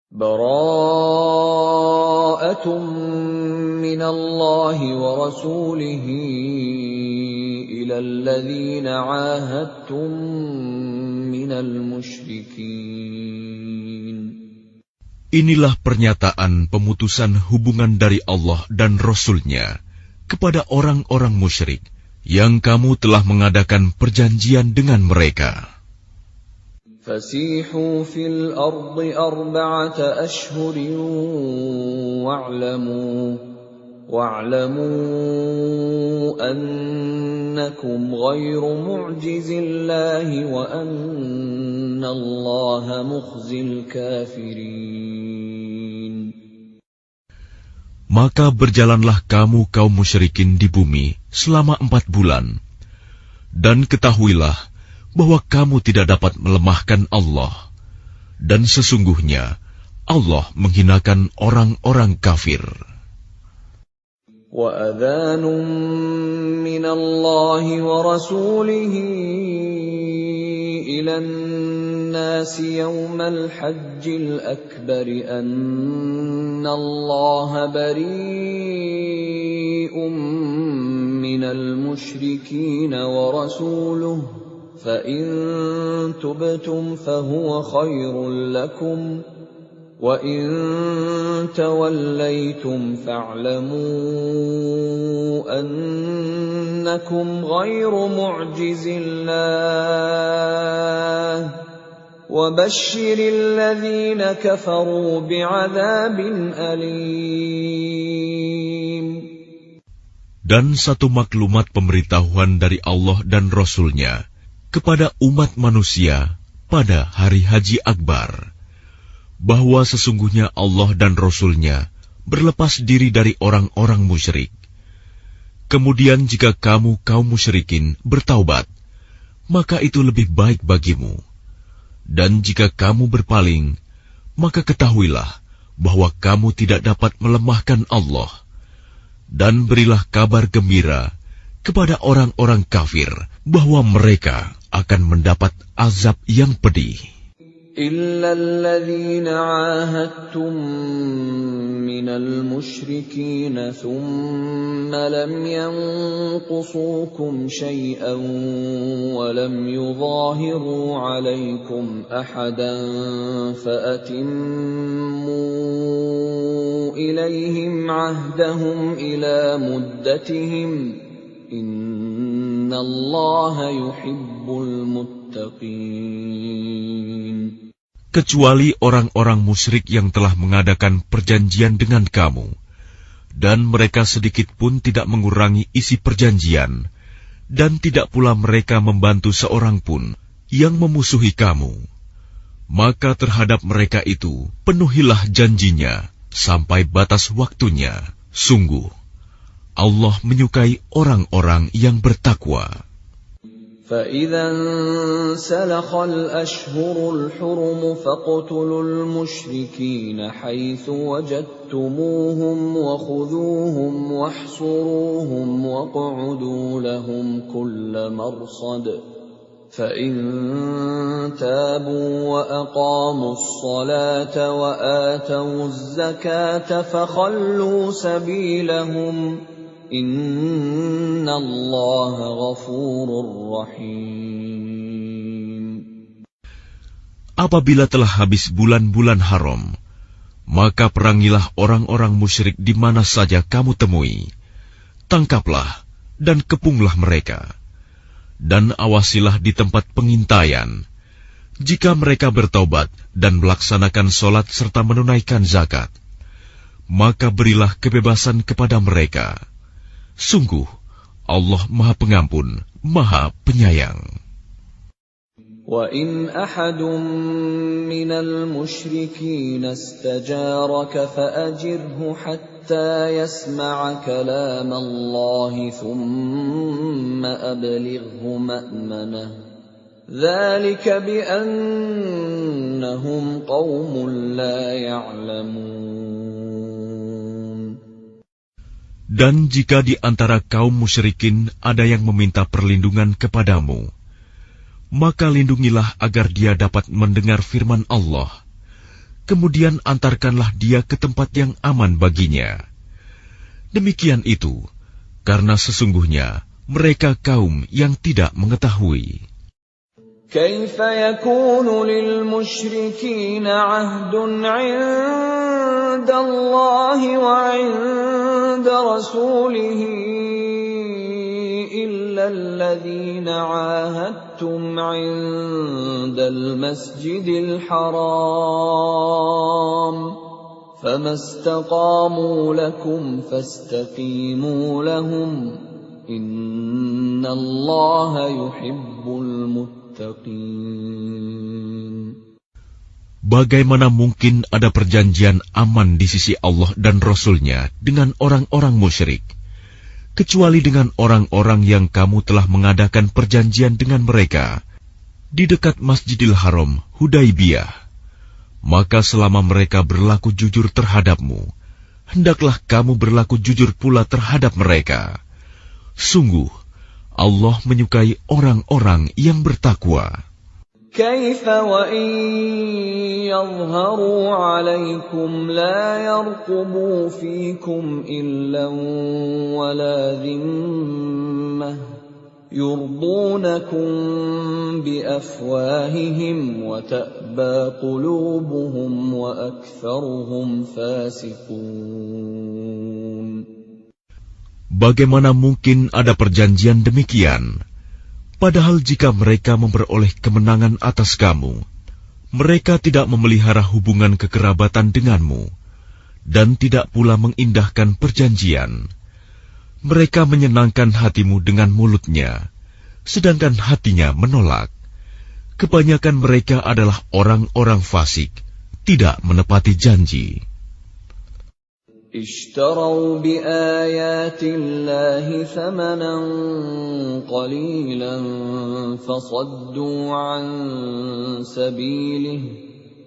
Bara'atun minallahi wa rasulihi ilal ladzina 'ahadtum minal musyrikin. Inilah pernyataan pemutusan hubungan dari Allah dan Rasul-Nya kepada orang-orang musyrik yang kamu telah mengadakan perjanjian dengan mereka. Fasihu fil ardi arba'ata ashhurin wa'lamu annakum ghairu mu'jizillahi wa annallaha mukhzil kafirin. Maka berjalanlah kamu kaum musyrikin di bumi selama 4 bulan, dan ketahuilah bahwa kamu tidak dapat melemahkan Allah, dan sesungguhnya Allah menghinakan orang-orang kafir. Wa adhanun minallahi wa rasulihi ilan nasi yawmal hajjil akbari anna Allah bari'un minal musyrikin wa rasuluhu فَإِن تُبْتُمْ فَهُوَ خَيْرٌ لَكُمْ وَإِن تَوَلَّيْتُمْ فَاعْلَمُوا أَنَّكُمْ غَيْرُ مُعْجِزِ اللَّهِ وَبَشِّرِ الَّذِينَ كَفَرُوا بِعَذَابٍ أَلِيمٍ. Dan satu maklumat pemberitahuan dari Allah dan Rasul-Nya kepada umat manusia pada hari Haji Akbar, bahwa sesungguhnya Allah dan Rasul-Nya berlepas diri dari orang-orang musyrik. Kemudian jika kamu kaum musyrikin bertaubat, maka itu lebih baik bagimu. Dan jika kamu berpaling, maka ketahuilah bahwa kamu tidak dapat melemahkan Allah. Dan berilah kabar gembira kepada orang-orang kafir bahwa mereka akan mendapat azab yang pedih. إِلَّا الَّذِينَ عَاهَدتُّم مِّنَ الْمُشْرِكِينَ ثُمَّ لَمْ يَنقُصُوكُمْ شَيْئًا وَلَمْ يُظَاهِرُوا عَلَيْكُمْ أَحَدًا فَأَتِمُّوا إِلَيْهِمْ عَهْدَهُمْ إِلَى مُدَّتِهِمْ إِنَّ اللَّهَ يُحِبُّ الْمُتَّقِينَ. Kecuali orang-orang musyrik yang telah mengadakan perjanjian dengan kamu, dan mereka sedikit pun tidak mengurangi isi perjanjian, dan tidak pula mereka membantu seorang pun yang memusuhi kamu. Maka terhadap mereka itu penuhilah janjinya sampai batas waktunya. Sungguh, Allah menyukai orang-orang yang bertakwa. فَإِذَا انْسَلَخَ الْأَشْهُرُ الْحُرُمُ فَاقْتُلُوا الْمُشْرِكِينَ حَيْثُ وَجَدتُّمُوهُمْ وَخُذُوهُمْ وَاحْصُرُوهُمْ وَاقْعُدُوا لَهُمْ كُلَّ مَرْصَدٍ فَإِن تَابُوا وَأَقَامُوا الصَّلَاةَ وَآتَوُا الزَّكَاةَ فَخَلُّوا سَبِيلَهُمْ Inna Allah ghafurur rahim. Apabila telah habis bulan-bulan haram, maka perangilah orang-orang musyrik di mana saja kamu temui. Tangkaplah dan kepunglah mereka. Dan awasilah di tempat pengintaian. Jika mereka bertaubat dan melaksanakan sholat serta menunaikan zakat, maka berilah kebebasan kepada mereka. Sungguh, Allah Maha Pengampun, Maha Penyayang. وَإِنْ أَحَدٌ مِّنَ الْمُشْرِكِينَ اسْتَجَارَكَ فَأَجِرْهُ حَتَّى يَسْمَعَ كَلَامَ اللَّهِ ثُمَّ أَبْلِغْهُ مَأْمَنَهُ ذَلِكَ بِأَنَّهُمْ قَوْمٌ لَّا يَعْلَمُونَ. Dan jika di antara kaum musyrikin ada yang meminta perlindungan kepadamu, maka lindungilah agar dia dapat mendengar firman Allah. kemudian antarkanlah dia ke tempat yang aman baginya. Demikian itu, karena sesungguhnya mereka kaum yang tidak mengetahui. كيف يكون للمشركين عهد عند الله وعند رسوله إلا الذين عاهدتم عند المسجد الحرام فما استقاموا لكم فاستقيموا لهم إن الله يحب المتقين. Bagaimana mungkin ada perjanjian aman di sisi Allah dan Rasul-Nya dengan orang-orang musyrik, kecuali dengan orang-orang yang kamu telah mengadakan perjanjian dengan mereka di dekat Masjidil Haram, Hudaibiyah. Maka selama mereka berlaku jujur terhadapmu, hendaklah kamu berlaku jujur pula terhadap mereka. Sungguh, Allah menyukai orang-orang yang bertakwa. كيف وإن يظهروا عليكم لا يرقبوا فيكم إلا ولا ذمة يرضونكم بأفواههم وتأبى قلوبهم وأكثرهم فاسقون. Bagaimana mungkin ada perjanjian demikian? Padahal jika mereka memperoleh kemenangan atas kamu, mereka tidak memelihara hubungan kekerabatan denganmu, dan tidak pula mengindahkan perjanjian. Mereka menyenangkan hatimu dengan mulutnya, sedangkan hatinya menolak. Kebanyakan mereka adalah orang-orang fasik, tidak menepati janji. اشتروا بآيات الله ثمنا قليلا فصدوا عن سبيله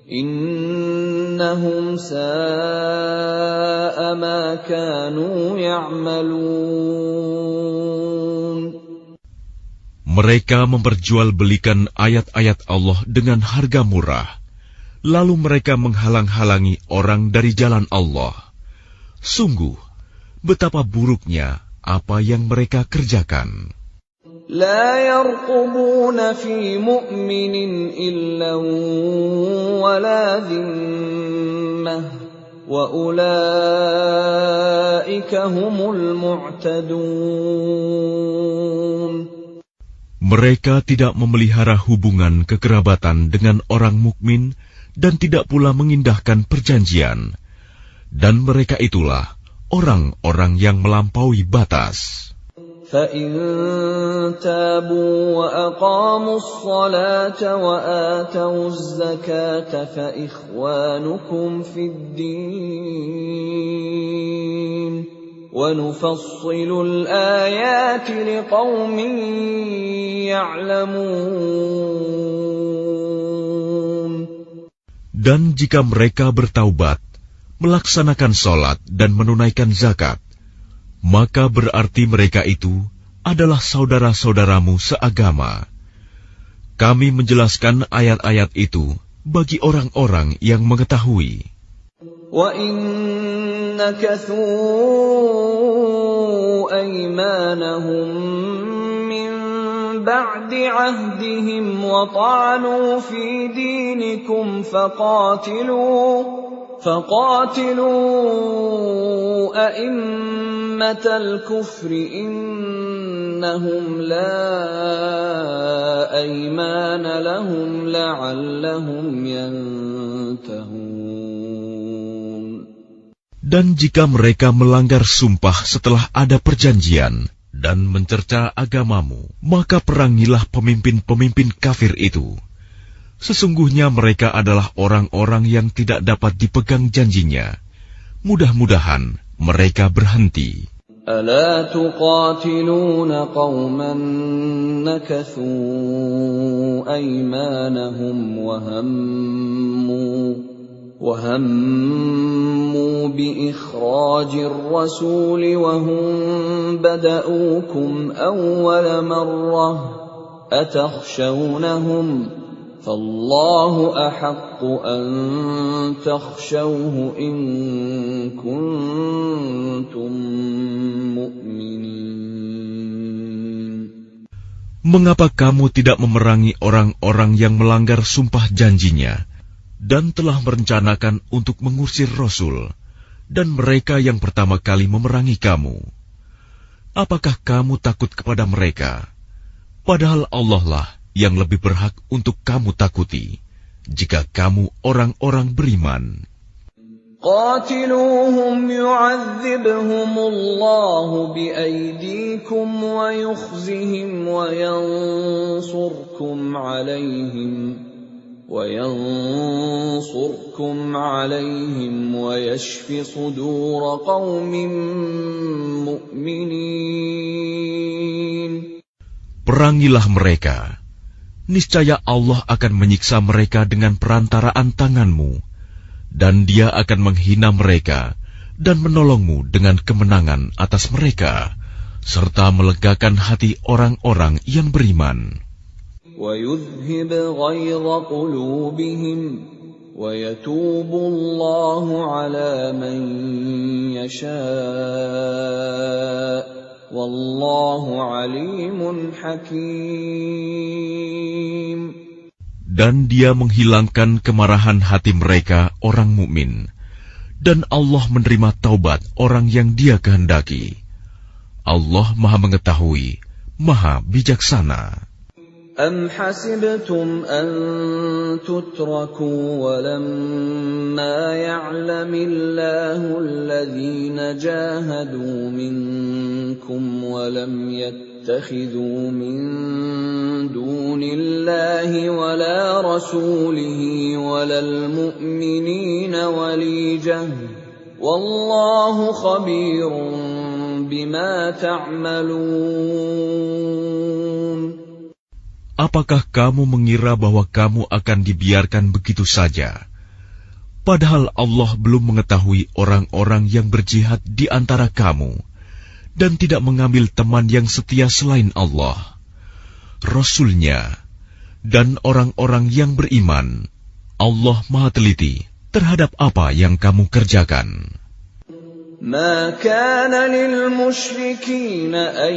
إنهم ساء ما كانوا يعملون. Mereka memperjualbelikan ayat-ayat Allah dengan harga murah, lalu mereka menghalang-halangi orang dari jalan Allah. Sungguh, betapa buruknya apa yang mereka kerjakan. لا يرقبون في مؤمن إلا ولا ذمة وأولئك هم المعتدون. Mereka tidak memelihara hubungan kekerabatan dengan orang mukmin dan tidak pula mengindahkan perjanjian. Dan mereka itulah orang-orang yang melampaui batas. فَإِن تَابُوا وَأَقَامُوا الصَّلَاةَ وَآتَوُا الزَّكَاةَ فَإِخْوَانُكُمْ فِي الدِّينِ وَنُفَصِّلُ الْآيَاتِ لِقَوْمٍ يَعْلَمُونَ. Dan jika mereka bertaubat, melaksanakan sholat dan menunaikan zakat, maka berarti mereka itu adalah saudara-saudaramu seagama. Kami menjelaskan ayat-ayat itu bagi orang-orang yang mengetahui. وَإِن نَكَثُوا أَيْمَانَهُم مِّن بَعْدِ عَهْدِهِمْ وَطَعَنُوا فِي دِينِكُمْ فقاتلوا أئمة الكفر إنهم لا أيمان لهم لعلهم ينتهون. Dan jika mereka melanggar sumpah setelah ada perjanjian dan mencerca agamamu, maka perangilah pemimpin-pemimpin kafir itu. Sesungguhnya mereka adalah orang-orang yang tidak dapat dipegang janjinya. Mudah-mudahan mereka berhenti. ألا تقاتلون قوما نكثوا أيمانهم وهموا بإخراج الرسول وهم بدؤوكم أول مرة أتخشونهم فالله أحق أن تخشوه إن كنتم مؤمنين. Mengapa kamu tidak memerangi orang-orang yang melanggar sumpah janjinya dan telah merencanakan untuk mengusir Rasul dan mereka yang pertama kali memerangi kamu? Apakah kamu takut kepada mereka? Padahal Allah lah yang lebih berhak untuk kamu takuti, jika kamu orang-orang beriman. قاتلوهم يعذبهم الله بأيديكم ويخزهم وينصركم عليهم ويشف صدور قوم مؤمنين. Perangilah mereka. Niscaya Allah akan menyiksa mereka dengan perantaraan tanganmu, dan Dia akan menghina mereka dan menolongmu dengan kemenangan atas mereka, serta melegakan hati orang-orang yang beriman. وَيُذْهِبْ غَيْظَ قُلُوبِهِمْ وَيَتُوبُ اللَّهُ عَلَى مَن يَشَاءُ Wallahu alimun hakim. Dan Dia menghilangkan kemarahan hati mereka orang mukmin, dan Allah menerima taubat orang yang Dia kehendaki. Allah Maha mengetahui, Maha bijaksana. أَمْ حَسِبْتُمْ أَن تُتْرَكُوا وَلَمَّا يَعْلَمِ اللَّهُ الَّذِينَ جَاهَدُوا مِنكُمْ وَلَمْ يَتَّخِذُوا مِن دُونِ اللَّهِ وَلَا رَسُولِهِ وَلَا الْمُؤْمِنِينَ وَلِيجَةً وَاللَّهُ خَبِيرٌ بِمَا تَعْمَلُونَ. Apakah kamu mengira bahwa kamu akan dibiarkan begitu saja? Padahal Allah belum mengetahui orang-orang yang berjihad di antara kamu, dan tidak mengambil teman yang setia selain Allah, Rasul-Nya, dan orang-orang yang beriman. Allah Maha teliti terhadap apa yang kamu kerjakan. ما كان للمشركين أن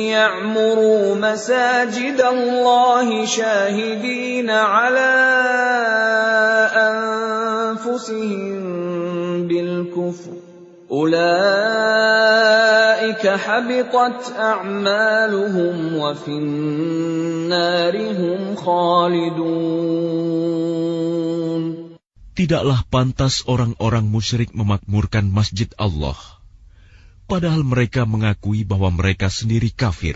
يعمروا مساجد الله شاهدين على أنفسهم بالكفر أولئك حبطت أعمالهم وفي النار هم خالدون. Tidaklah pantas orang-orang musyrik memakmurkan masjid Allah, padahal mereka mengakui bahwa mereka sendiri kafir.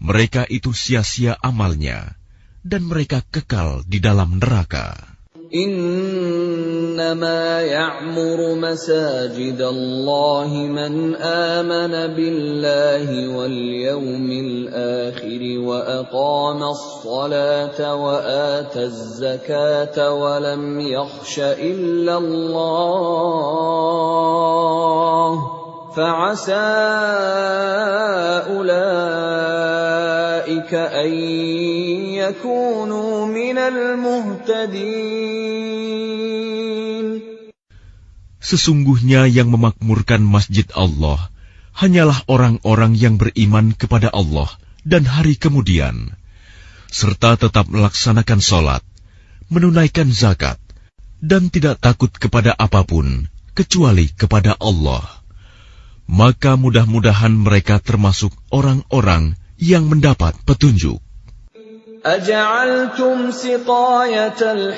Mereka itu sia-sia amalnya, dan mereka kekal di dalam neraka. إنما يعمر مساجد الله من آمن بالله واليوم الآخر وأقام الصلاة وآتى الزكاة ولم يخش إلا الله فعسى أولئك أن يكونوا من المهتدين. Sesungguhnya yang memakmurkan masjid Allah hanyalah orang-orang yang beriman kepada Allah dan hari kemudian, serta tetap melaksanakan sholat, menunaikan zakat, dan tidak takut kepada apapun kecuali kepada Allah. Maka mudah-mudahan mereka termasuk orang-orang yang mendapat petunjuk. أجعلتم سقاية الحاج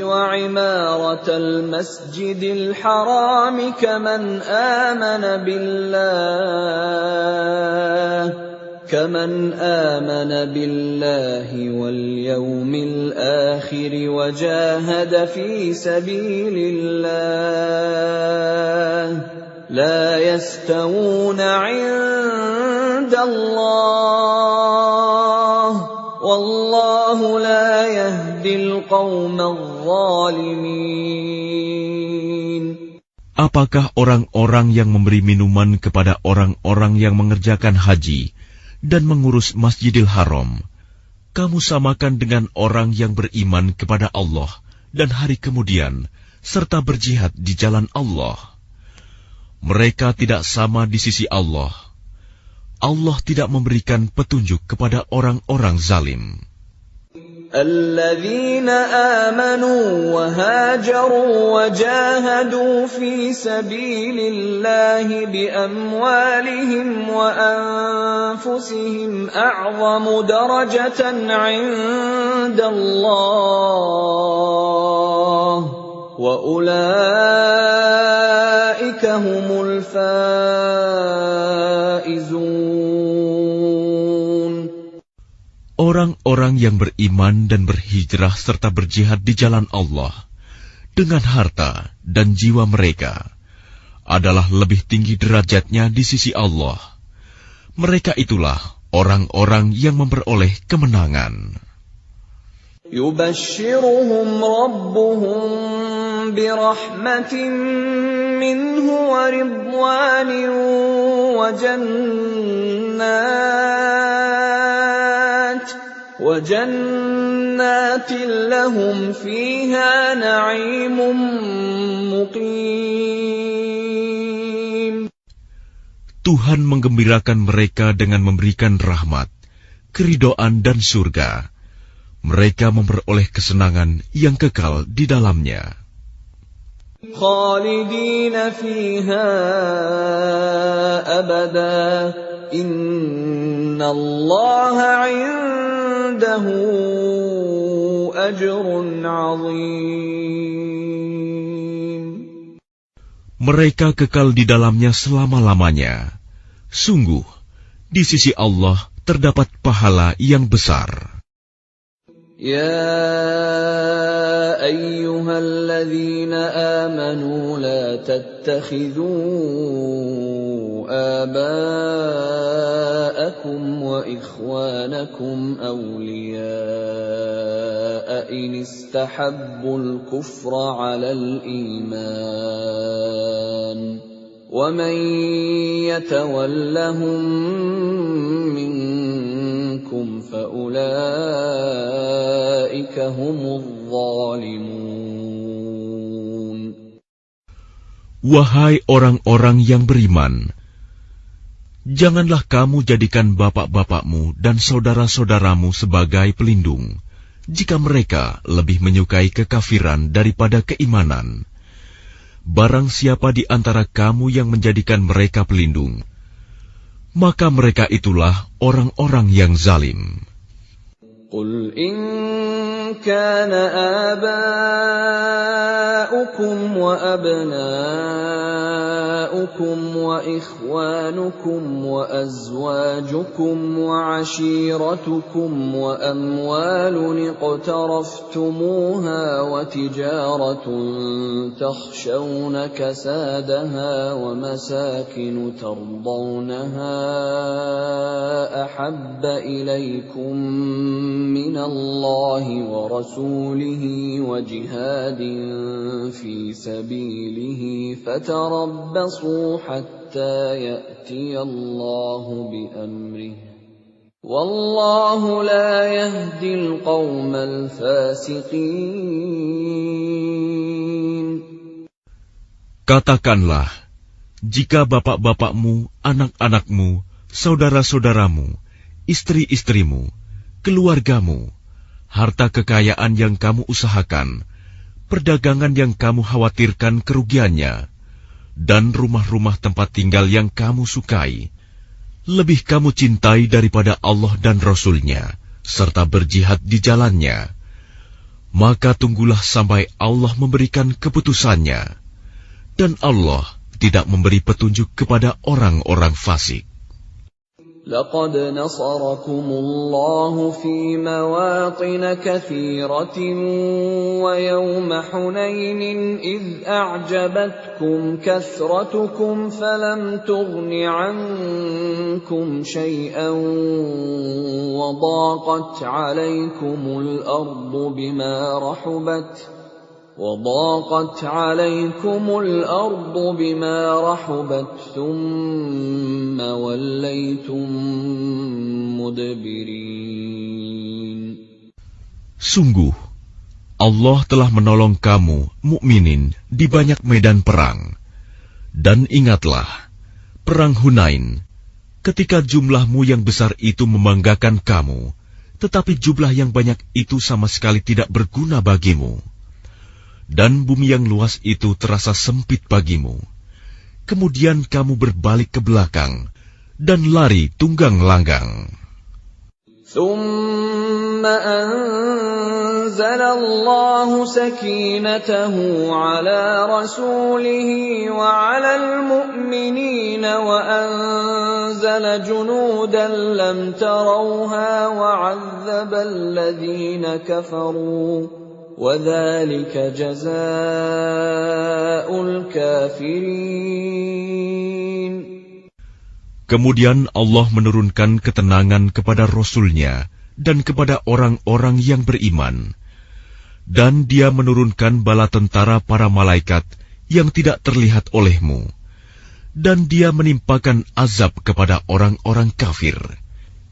وعمارة المسجد الحرام كمن آمن بالله واليوم الآخر وجاهد في سبيل الله لا يستوون عند الله والله لا يهدي القوم الظالمين. Apakah orang-orang yang memberi minuman kepada orang-orang yang mengerjakan haji dan mengurus Masjidil Haram, kamu samakan dengan orang yang beriman kepada Allah dan hari kemudian, serta berjihad di jalan Allah. Mereka tidak sama di sisi Allah. Allah tidak memberikan petunjuk kepada orang-orang zalim. الذين آمنوا وهاجروا وجاهدوا في سبيل الله بأموالهم وأنفسهم أعظم درجة عند الله وأولئك هم الفائزون. Orang-orang yang beriman dan berhijrah serta berjihad di jalan Allah dengan harta dan jiwa mereka adalah lebih tinggi derajatnya di sisi Allah. Mereka itulah orang-orang yang memperoleh kemenangan. يبشرهم ربهم برحمة منه ورضوان وجنات لهم فيها نعيم مقيم. Tuhan menggembirakan mereka dengan memberikan rahmat, keridhaan dan surga. Mereka memperoleh kesenangan yang kekal di dalamnya. خالدين فيها أبدا إن الله عنده أجر عظيم. Mereka kekal di dalamnya selama-lamanya. Sungguh, di sisi Allah terdapat pahala yang besar. يا أيها الذين آمنوا لا تتخذوا آباءكم وإخوانكم أولياء إن استحبوا الكفر على الإيمان ومن يتولهم منكم فأولئك هم الظالمون. Wahai orang-orang yang beriman, janganlah kamu jadikan bapak-bapakmu dan saudara-saudaramu sebagai pelindung, jika mereka lebih menyukai kekafiran daripada keimanan. Barang siapa di antara kamu yang menjadikan mereka pelindung, maka mereka itulah orang-orang yang zalim. Qul in kana aba'ukum wa abna'ukum wa ikhwanukum wa azwajukum wa ashiratukum wa amwalun iqtaraftumuha wa tijaratun takhshawna kasadaha wa masakin tardawnaha ahabba ilaykum min Allahi wa rasulihi wa jihadin fi sabilihi fatarabbasu hatta ya'tiya Allahu bi amrihi wallahu la yahdi al-qawmal fasiqin. Katakanlah, jika bapak-bapakmu, anak-anakmu, saudara-saudaramu, istri-istrimu, keluargamu, harta kekayaan yang kamu usahakan, perdagangan yang kamu khawatirkan kerugiannya, dan rumah-rumah tempat tinggal yang kamu sukai, lebih kamu cintai daripada Allah dan Rasul-Nya, serta berjihad di jalannya, maka tunggulah sampai Allah memberikan keputusannya, dan Allah tidak memberi petunjuk kepada orang-orang fasik. لقد نصركم الله في مواطن كثيرة ويوم حنين إذ أعجبتكم كثرتكم فلم تغن عنكم شيئا وضاقت عليكم الأرض بما رحبت وضاقت عليكم الأرض بما رحبت ثم وليتم مدبرين. Sungguh, Allah telah menolong kamu, mukminin, di banyak medan perang. Dan ingatlah, perang Hunain, ketika jumlahmu yang besar itu membanggakan kamu, tetapi jumlah yang banyak itu sama sekali tidak berguna bagimu. Dan bumi yang luas itu terasa sempit bagimu. Kemudian kamu berbalik ke belakang dan lari tunggang langgang. ثم أنزل الله سكينته على رسوله وعلى المؤمنين وأنزل جنودا لم تروها وعذب الذين كفروا وذلك جزاء الكافرين. Kemudian Allah menurunkan ketenangan kepada Rasul-Nya dan kepada orang-orang yang beriman. Dan Dia menurunkan bala tentara para malaikat yang tidak terlihat olehmu. Dan Dia menimpakan azab kepada orang-orang kafir.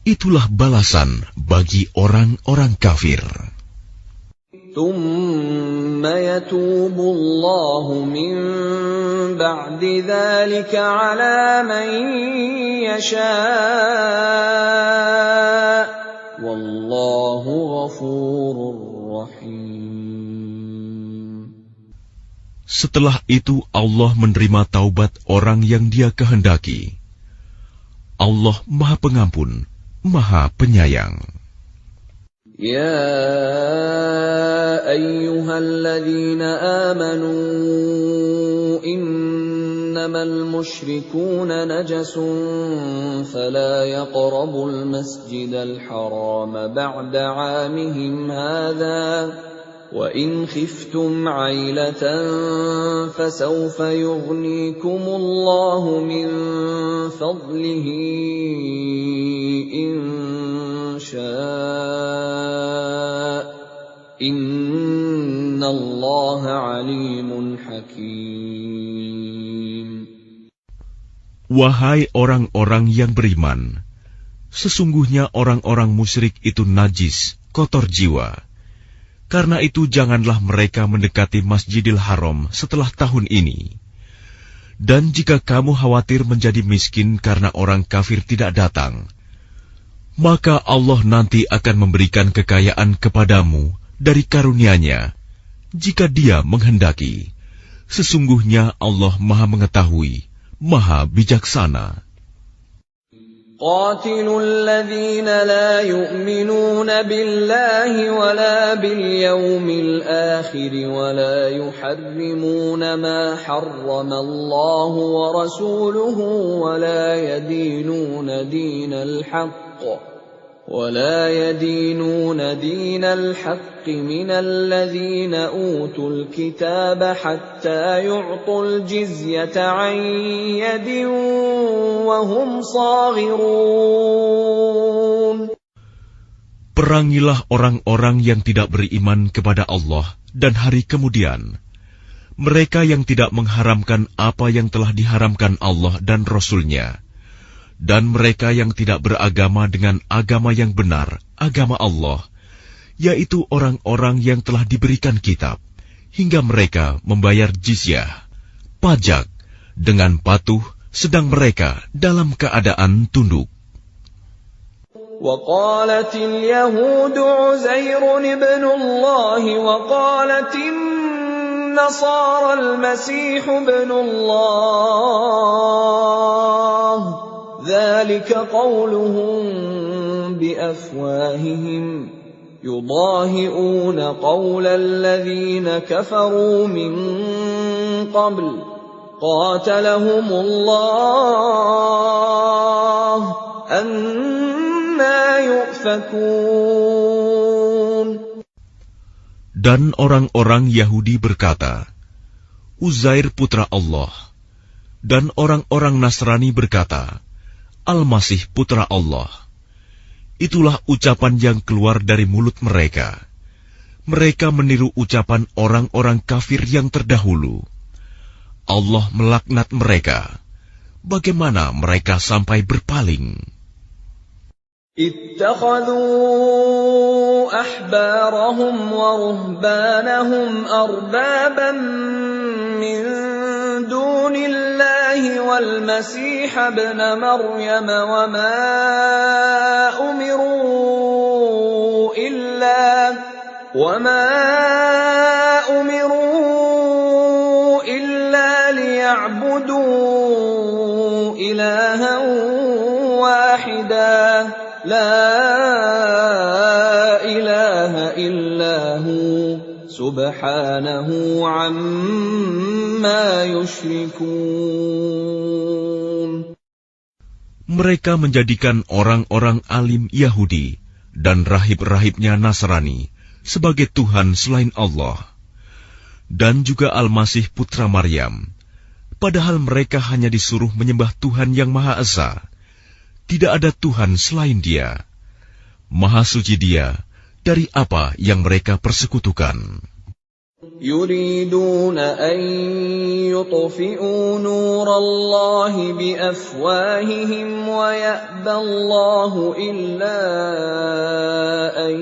Itulah balasan bagi orang-orang kafir. ثم يتوب الله من بعد ذلك على من يشاء والله غفور رحيم. Setelah itu Allah menerima taubat orang yang Dia kehendaki. Allah Maha Pengampun, Maha Penyayang. يا أيها الذين آمنوا إنما المشركون نجس فلا يقربوا المسجد الحرام بعد عامهم هذا وإن خفتم عيلة فسوف يغنيكم الله من فضله إن شاء إن الله عليم حكيم. Wahai orang-orang yang beriman, sesungguhnya orang-orang musyrik itu najis, kotor jiwa. Karena itu janganlah mereka mendekati Masjidil Haram setelah tahun ini. Dan jika kamu khawatir menjadi miskin karena orang kafir tidak datang, maka Allah nanti akan memberikan kekayaan kepadamu dari karunia-Nya, jika Dia menghendaki. Sesungguhnya Allah Maha Mengetahui, Maha Bijaksana. قاتلوا الذين لا يؤمنون بالله ولا باليوم الآخر ولا يحرمون ما حرم الله ورسوله ولا يدينون دين الحق من الذين أوتوا الكتاب حتى يعطوا الجزية عن يد وهم صاغرون. Perangilah orang-orang yang tidak beriman kepada Allah dan hari kemudian. Mereka yang tidak mengharamkan apa yang telah diharamkan Allah dan Rasul-Nya. Dan mereka yang tidak beragama dengan agama yang benar, agama Allah, yaitu orang-orang yang telah diberikan kitab, hingga mereka membayar jizyah, pajak, dengan patuh, sedang mereka dalam keadaan tunduk. وقالت اليهود عزير ابن الله وقالت النصارى المسيح ابن الله ذلك قولهم بأفواههم يضاهئون قول الذين كفروا من قبل قاتلهم الله أنى يؤفكون. Dan orang-orang Yahudi berkata, Uzair putra Allah. Dan orang-orang Nasrani berkata, Al-Masih putra Allah. Itulah ucapan yang keluar dari mulut mereka. Mereka meniru ucapan orang-orang kafir yang terdahulu. Allah melaknat mereka. Bagaimana mereka sampai berpaling? اتخذوا أحبارهم ورهبانهم أربابا من دون الله والمسيح ابن مريم وما أمروا إلا ليعبدوا إلها واحدا لا إله إلا هو سبحانه عما يشركون. Mereka menjadikan orang-orang alim Yahudi dan rahib-rahibnya Nasrani sebagai Tuhan selain Allah, dan juga Al-Masih putra Maryam, padahal mereka hanya disuruh menyembah Tuhan yang Maha Esa. Tidak ada Tuhan selain Dia. Maha suci Dia dari apa yang mereka persekutukan. يريدون أن يطفئوا نور الله بأفواههم ويأبى الله إلا أن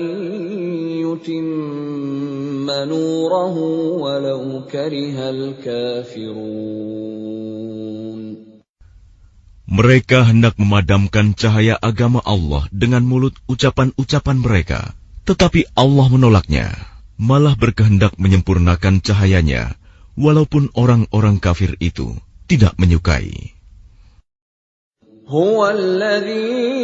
يتم نوره ولو كره الكافرون. Mereka hendak memadamkan cahaya agama Allah dengan mulut ucapan-ucapan mereka, tetapi Allah menolaknya, malah berkehendak menyempurnakan cahayanya, walaupun orang-orang kafir itu tidak menyukai. هو الذي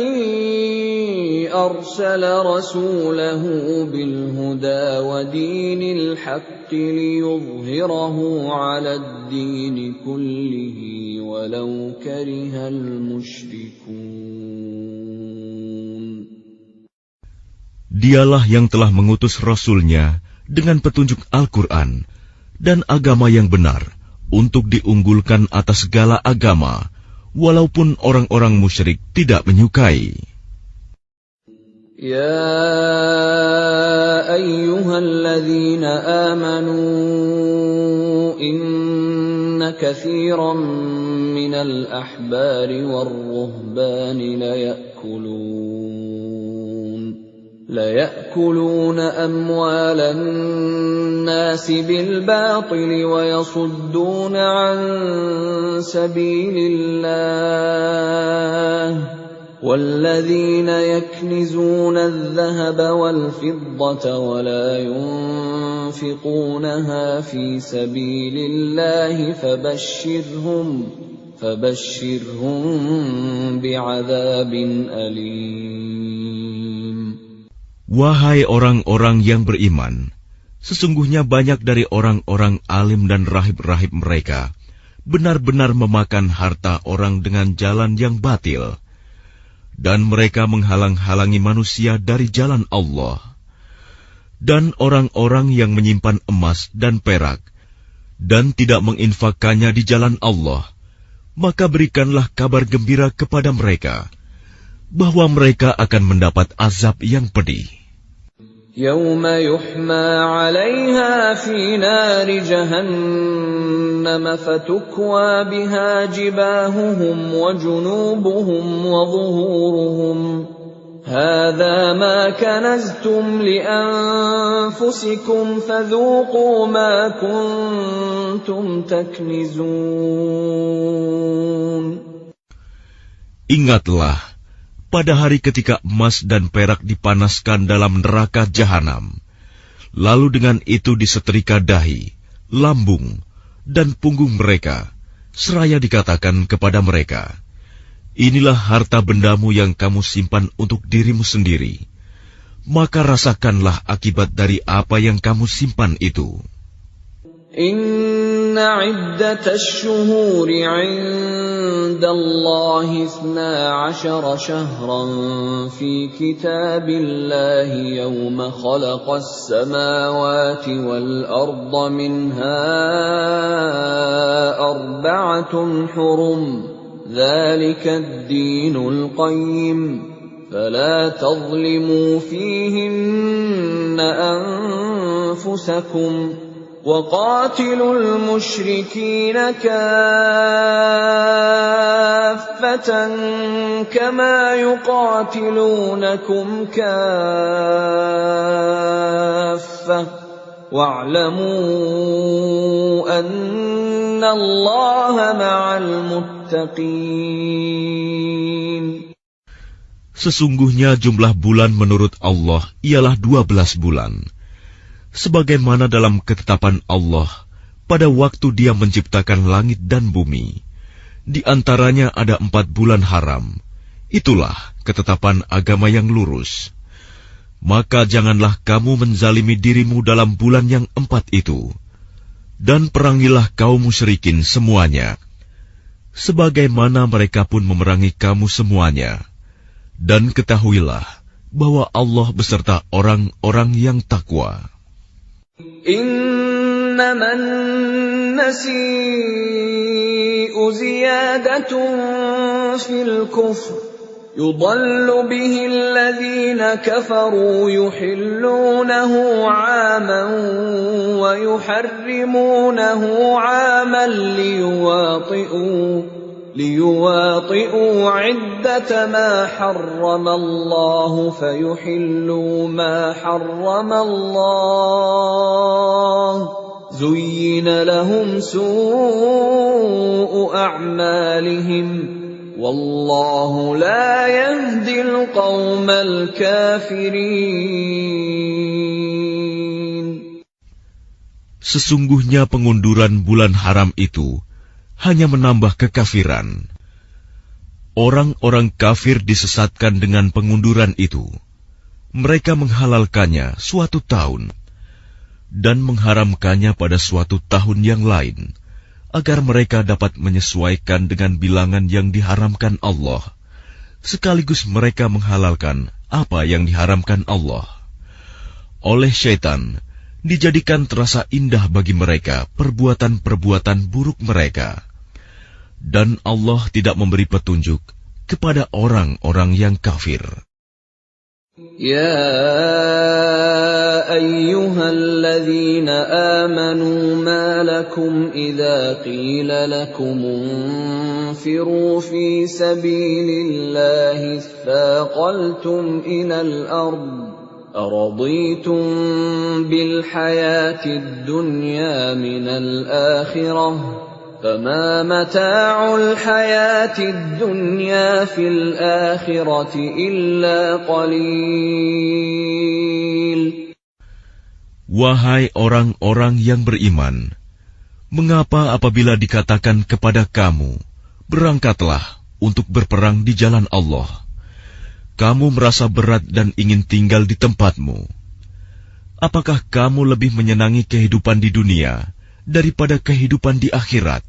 أرسل رسوله بالهدى ودين الحق ليظهره على الدين كله ولو كره المشركون. Dialah yang telah mengutus Rasul-Nya dengan petunjuk Al-Quran dan agama yang benar untuk diunggulkan atas segala agama, walaupun orang-orang musyrik tidak menyukai. Ya ayyuhalladzina amanu inna katsiran minal ahbari war-ruhbani ليأكلون أموال الناس بالباطل ويصدون عن سبيل الله والذين يكنزون الذهب والفضة ولا ينفقونها في سبيل الله فبشرهم بعذاب أليم. Wahai orang-orang yang beriman, sesungguhnya banyak dari orang-orang alim dan rahib-rahib mereka benar-benar memakan harta orang dengan jalan yang batil, dan mereka menghalang-halangi manusia dari jalan Allah. Dan orang-orang yang menyimpan emas dan perak dan tidak menginfakkannya di jalan Allah, maka berikanlah kabar gembira kepada mereka bahwa mereka akan mendapat azab yang pedih. Yauma yuhma 'alaiha fi nari jahannam fatukwa biha jibahuhum wa junubuhum wa zuhuruhum hadza ma kanaztum li anfusikum fadhuqu ma kuntum taknizun. Ingatlah pada hari ketika emas dan perak dipanaskan dalam neraka jahanam, lalu dengan itu disetrika dahi, lambung, dan punggung mereka, seraya dikatakan kepada mereka, inilah harta bendamu yang kamu simpan untuk dirimu sendiri, maka rasakanlah akibat dari apa yang kamu simpan itu. Inna iddatash shuhuri 'inda Allahi 12 shahran fi kitabillahi yawma khalaqas samawati wal arda minha arba'atun hurum dzalika ad-dinul qayyim فلا تظلموا فيهن أنفسكم وقاتلوا المشركين كافة كما يقاتلونكم كافة واعلموا أن الله مع المتقين. Sesungguhnya jumlah bulan menurut Allah ialah 12 bulan. Sebagaimana dalam ketetapan Allah pada waktu Dia menciptakan langit dan bumi. Di antaranya ada 4 bulan haram. Itulah ketetapan agama yang lurus. Maka janganlah kamu menzalimi dirimu dalam bulan yang 4 itu. Dan perangilah kaum musyrikin semuanya. Sebagaimana mereka pun memerangi kamu semuanya. Dan ketahuilah bahwa Allah beserta orang-orang yang takwa. إنما النسيء زيادة في الكفر يضل به الذين كفروا يحلونه عاما ويحرمونه عاما ليواطئوا عدة ما حرم الله فيحلوا ما حرم الله زين لهم سوء أعمالهم والله لا يهدي القوم الكافرين. Sesungguhnya pengunduran bulan haram itu hanya menambah kekafiran. Orang-orang kafir disesatkan dengan pengunduran itu. Mereka menghalalkannya suatu tahun dan mengharamkannya pada suatu tahun yang lain, agar mereka dapat menyesuaikan dengan bilangan yang diharamkan Allah, sekaligus mereka menghalalkan apa yang diharamkan Allah. Oleh syaitan, dijadikan terasa indah bagi mereka perbuatan-perbuatan buruk mereka. Dan Allah tidak memberi petunjuk kepada orang-orang yang kafir. Ya ayyuhalladzina amanu ma lakum idza qila lakum unfiru fi sabilillahi thaqaltum ilal ard أرضيتم بالحياة الدنيا من الآخرة فما متاع الحياة الدنيا في الآخرة إلا قليل. Wahai orang-orang yang beriman, mengapa apabila dikatakan kepada kamu, berangkatlah untuk berperang di jalan Allah, kamu merasa berat dan ingin tinggal di tempatmu? Apakah kamu lebih menyenangi kehidupan di dunia daripada kehidupan di akhirat?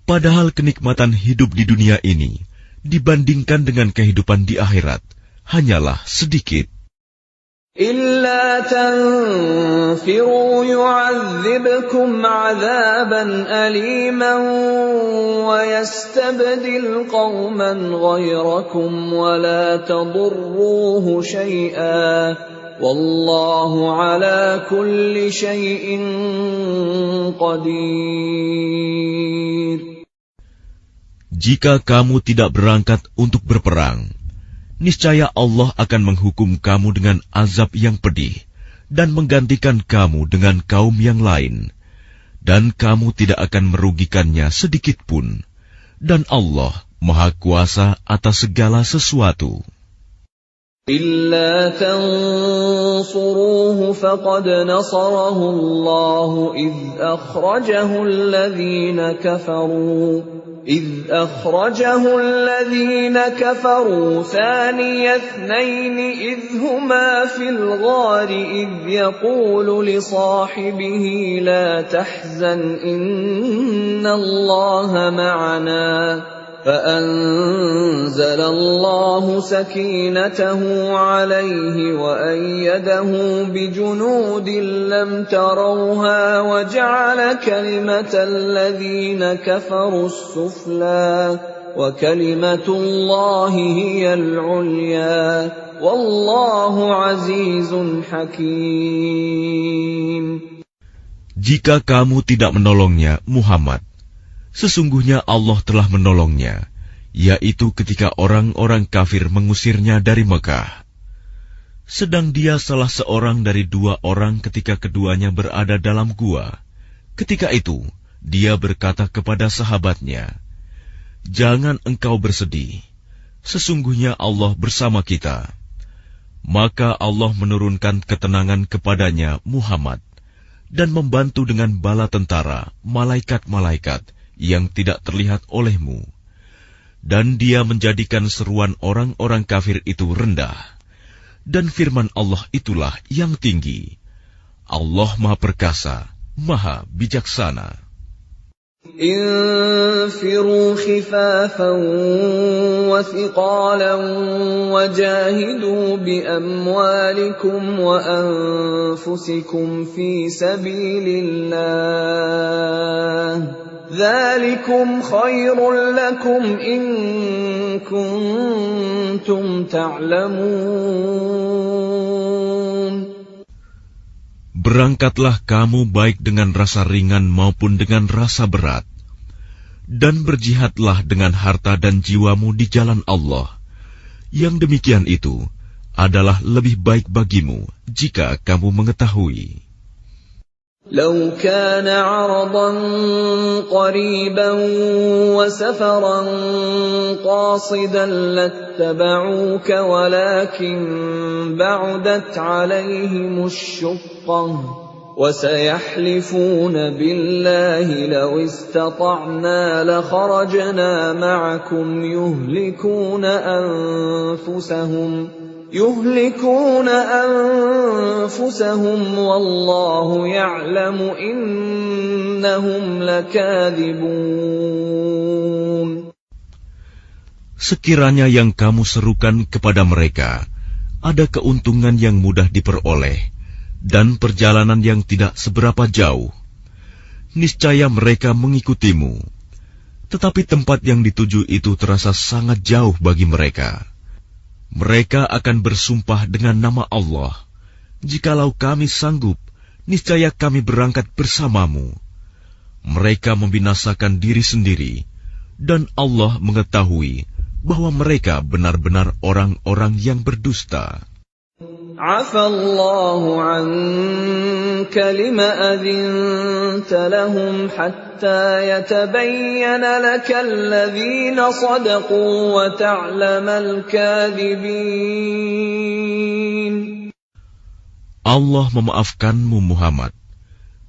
Padahal kenikmatan hidup di dunia ini dibandingkan dengan kehidupan di akhirat hanyalah sedikit. إلا تنفروا يعذبكم عذابا أليما ويستبدل قوما غيركم ولا تضروه شيئا والله على كل شيء قدير. Jika kamu tidak berangkat untuk berperang, niscaya Allah akan menghukum kamu dengan azab yang pedih dan menggantikan kamu dengan kaum yang lain, dan kamu tidak akan merugikannya sedikit pun, dan Allah Maha Kuasa atas segala sesuatu. إلا تنصروه فقد نصره الله إذ أخرجه الذين كفروا ثاني اثنين إذ هما في الغار إذ يقول لصاحبه لا تحزن إن الله معنا فأنزل الله سكينته عليه وأيده بجنود لم تروها وجعل كلمة الذين كفروا السفلى وَكَلِمَةُ اللَّهِ هِيَ الْعُلْيَا وَاللَّهُ عَزِيزٌ حَكِيمٌ. Jika kamu tidak menolongnya, Muhammad, sesungguhnya Allah telah menolongnya, yaitu ketika orang-orang kafir mengusirnya dari Mekah. Sedang dia salah seorang dari 2 orang ketika keduanya berada dalam gua. Ketika itu, dia berkata kepada sahabatnya, "Jangan engkau bersedih, sesungguhnya Allah bersama kita." Maka Allah menurunkan ketenangan kepadanya, Muhammad, dan membantu dengan bala tentara, malaikat-malaikat yang tidak terlihat olehmu. Dan dia menjadikan seruan orang-orang kafir itu rendah. Dan firman Allah itulah yang tinggi. Allah Maha Perkasa, Maha Bijaksana. انفروا خفافا وثقالا وجاهدوا بأموالكم وأنفسكم في سبيل الله ذلكم خير لكم إن كنتم تعلمون. Berangkatlah kamu baik dengan rasa ringan maupun dengan rasa berat, dan berjihadlah dengan harta dan jiwamu di jalan Allah. Yang demikian itu adalah lebih baik bagimu jika kamu mengetahui. لو كان عرضا قريبا وسفرا قاصدا لاتبعوك ولكن بعدت عليهم الشقة وسيحلفون بالله لو استطعنا لخرجنا معكم يهلكون أنفسهم والله يعلم إنهم لكاذبون. Sekiranya yang kamu serukan kepada mereka ada keuntungan yang mudah diperoleh dan perjalanan yang tidak seberapa jauh, niscaya mereka mengikutimu. Tetapi tempat yang dituju itu terasa sangat jauh bagi mereka. Mereka akan bersumpah dengan nama Allah, "Jikalau kami sanggup, niscaya kami berangkat bersamamu." Mereka membinasakan diri sendiri, dan Allah mengetahui bahwa mereka benar-benar orang-orang yang berdusta. Afallahu anka lima adhinta lahum hatta yatabayyana laka alladhina sadaqu wa ta'lamal kadhibin. Allah memaafkanmu, Muhammad.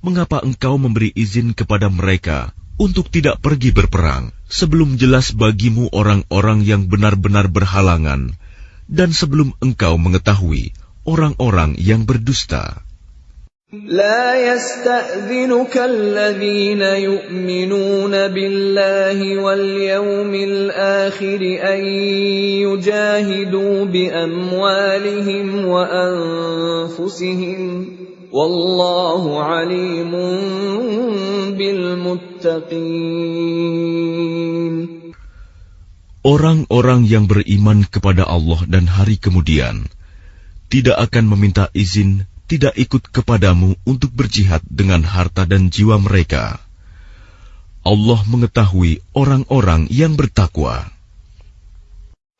Mengapa engkau memberi izin kepada mereka untuk tidak pergi berperang sebelum jelas bagimu orang-orang yang benar-benar berhalangan dan sebelum engkau mengetahui orang-orang yang berdusta? لا يستأذنك الذين يؤمنون بالله واليوم الآخر أن يجاهدوا بأموالهم وأنفسهم والله عليم بالمتقين. Orang-orang yang beriman kepada Allah dan hari kemudian tidak akan meminta izin, tidak ikut kepadamu untuk berjihad dengan harta dan jiwa mereka. Allah mengetahui orang-orang yang bertakwa.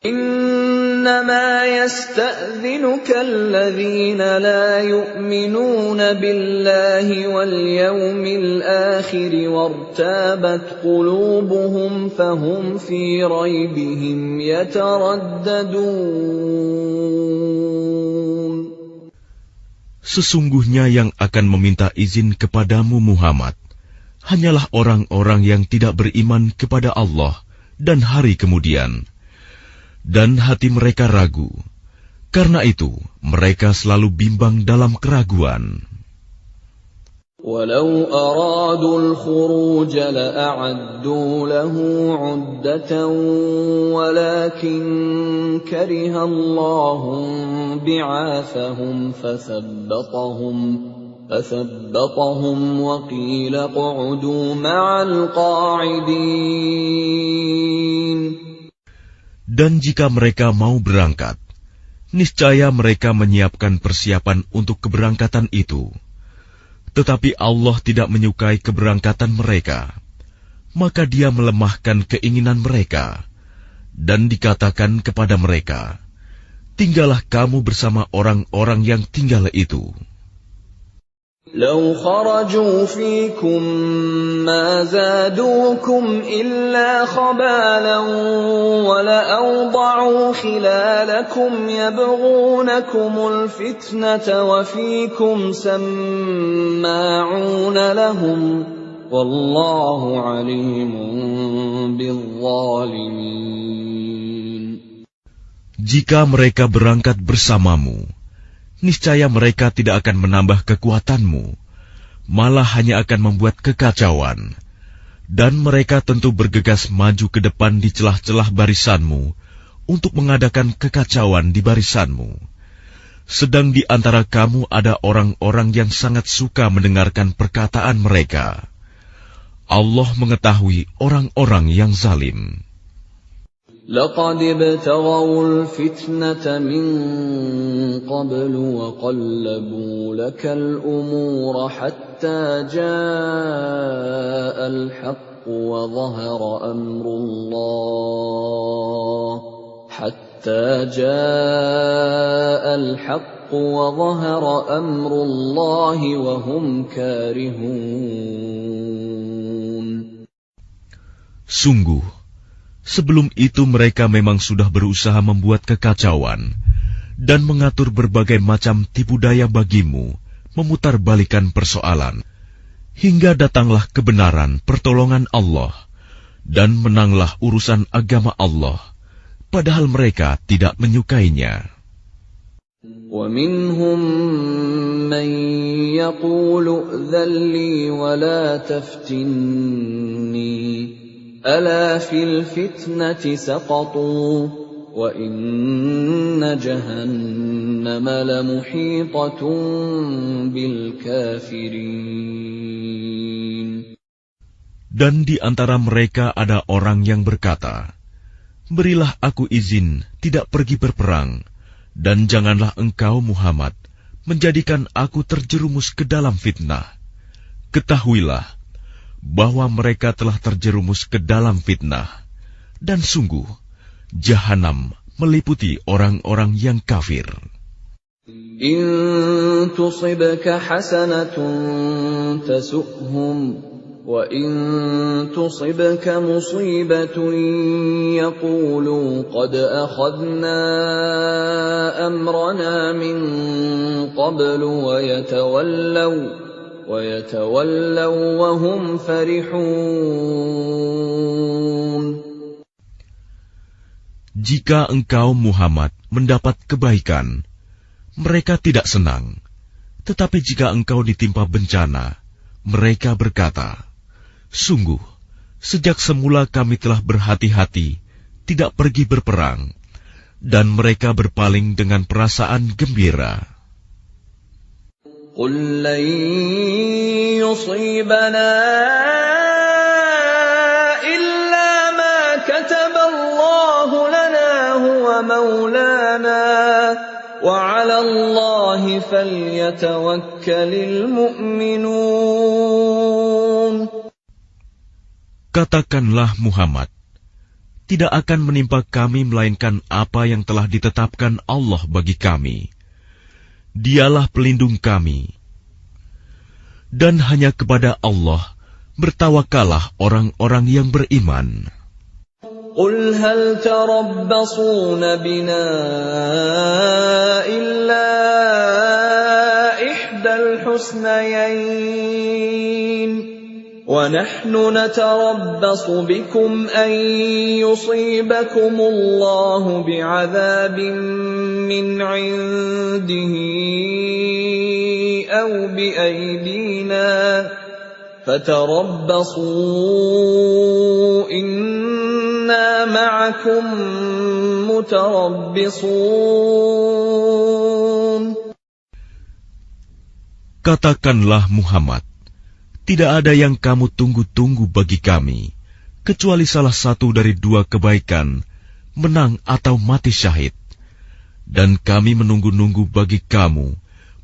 إنما يستأذنك الذين لا يؤمنون بالله واليوم الآخر وارتابت قلوبهم فهم في ريبهم يترددون. Sesungguhnya yang akan meminta izin kepadamu, Muhammad, hanyalah orang-orang yang tidak beriman kepada Allah dan hari kemudian, dan hati mereka ragu. Karena itu, mereka selalu bimbang dalam keraguan. وَلَوْ أَرَادُوا الْخُرُوجَ لَأَعَدُّوا لَهُ عُدَّةً وَلَكِنْ كَرِهَ اللَّهُ بِعَاثَهُمْ فَثَبَّطَهُمْ وَقِيلَ اقْعُدُوا مَعَ الْقَاعِدِينَ. Dan jika mereka mau berangkat, niscaya mereka menyiapkan persiapan untuk keberangkatan itu. Tetapi Allah tidak menyukai keberangkatan mereka, maka Dia melemahkan keinginan mereka, dan dikatakan kepada mereka, tinggallah kamu bersama orang-orang yang tinggal itu. لو خرجوا فيكم ما زادوكم إلا خبالا ولأوضعوا خلالكم يبغونكم الفتنة وفيكم سماعون لهم والله عليم بالظالمين. Jika mereka berangkat bersamamu, niscaya mereka tidak akan menambah kekuatanmu, malah hanya akan membuat kekacauan. Dan mereka tentu bergegas maju ke depan di celah-celah barisanmu untuk mengadakan kekacauan di barisanmu. Sedang di antara kamu ada orang-orang yang sangat suka mendengarkan perkataan mereka. Allah mengetahui orang-orang yang zalim. لقد ابتغوا الفتنة من قبل وقلبوا لك الأمور حتى جاء الحق وظهر أمر الله وهم كارهون. Sungguh, sebelum itu mereka memang sudah berusaha membuat kekacauan dan mengatur berbagai macam tipu daya bagimu, memutarbalikan persoalan, hingga datanglah kebenaran pertolongan Allah, dan menanglah urusan agama Allah, padahal mereka tidak menyukainya. وَمِنْهُمْ مَنْ يَقُولُ ائْذَنْ لِي وَلَا تَفْتِنِّي ألا في الفتنة سقطوا وإن جهنم لمحيطة بالكافرين. Dan di antara mereka ada orang yang berkata, berilah aku izin tidak pergi berperang, dan janganlah engkau Muhammad menjadikan aku terjerumus ke dalam fitnah. Ketahuilah bahwa mereka telah terjerumus ke dalam fitnah, dan sungguh, Jahanam meliputi orang-orang yang kafir. In tusibka hasanatun tasu'hum, wa in tusibka musibatun yaqulu qad akhadna amrana min qablu wa وَيَتَوَلَّوْا وَهُمْ فَرِحُونَ. Jika engkau Muhammad mendapat kebaikan, mereka tidak senang. Tetapi jika engkau ditimpa bencana, mereka berkata, sungguh, sejak semula kami telah berhati-hati, tidak pergi berperang, dan mereka berpaling dengan perasaan gembira. قُلْ لَنْ يُصِيبَنَا إِلَّا مَا كَتَبَ اللَّهُ لَنَا هُوَ مَوْلَانَا وَعَلَى اللَّهِ فَلْيَتَوَكَّلِ الْمُؤْمِنُونَ. Katakanlah Muhammad, tidak akan menimpa kami melainkan apa yang telah ditetapkan Allah bagi kami. Dialah pelindung kami. Dan hanya kepada Allah bertawakallah orang-orang yang beriman. قُلْ هَلْ تَرَبَّصُونَ بِنَا إِلَّا إِحْدَى الْحُسْنَيَيْنِ وَنَحْنُ نَتَرَبَّصُ بِكُمْ أَنْ يُصِيبَكُمُ اللَّهُ بِعَذَابٍ مِّنْ عِنْدِهِ أَوْ بِأَيْدِينَا فَتَرَبَّصُوا إِنَّا مَعَكُمْ مُتَرَبِّصُونَ. Katakanlah Muhammad, tidak ada yang kamu tunggu-tunggu bagi kami, kecuali salah satu dari dua kebaikan, menang atau mati syahid. Dan kami menunggu-nunggu bagi kamu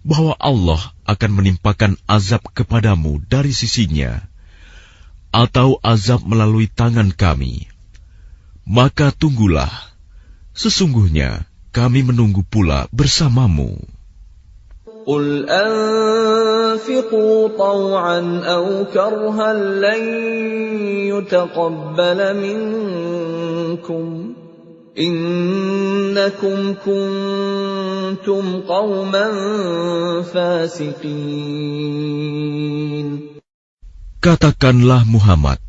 bahwa Allah akan menimpakan azab kepadamu dari sisinya, atau azab melalui tangan kami. Maka tunggulah, sesungguhnya kami menunggu pula bersamamu. قل أنفقوا طوعا أو كرها لن يتقبل منكم إنكم كنتم قوما فاسقين. Katakanlah Muhammad,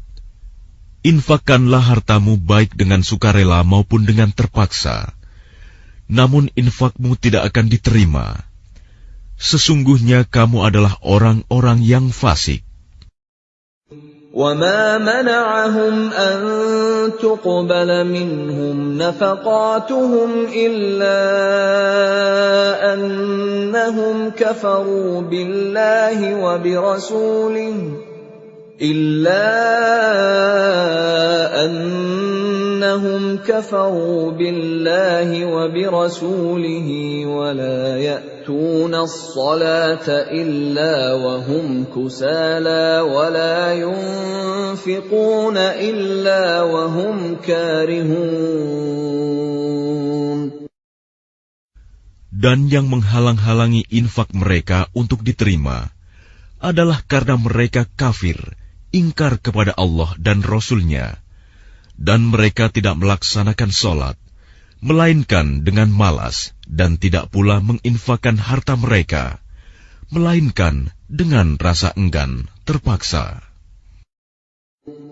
infakkanlah hartamu baik dengan sukarela maupun dengan terpaksa, namun infakmu tidak akan diterima. Sesungguhnya kamu adalah orang-orang yang fasik. وَمَا مَنَعَهُمْ أَن تُقْبَلَ مِنْهُمْ نَفَقَاتُهُمْ إِلَّا أَنَّهُمْ كَفَرُوا بِاللَّهِ وَبِرَسُولِهِ وَلَا يَأْتُونَ الصَّلَاةَ إِلَّا وَهُمْ كُسَالَى وَلَا يُنْفِقُونَ إِلَّا وَهُمْ كَارِهُونَ. Dan yang menghalang-halangi infak mereka untuk diterima adalah karena mereka kafir, ingkar kepada Allah dan Rasul-Nya, dan mereka tidak melaksanakan sholat, melainkan dengan malas, dan tidak pula menginfakkan harta mereka, melainkan dengan rasa enggan, terpaksa.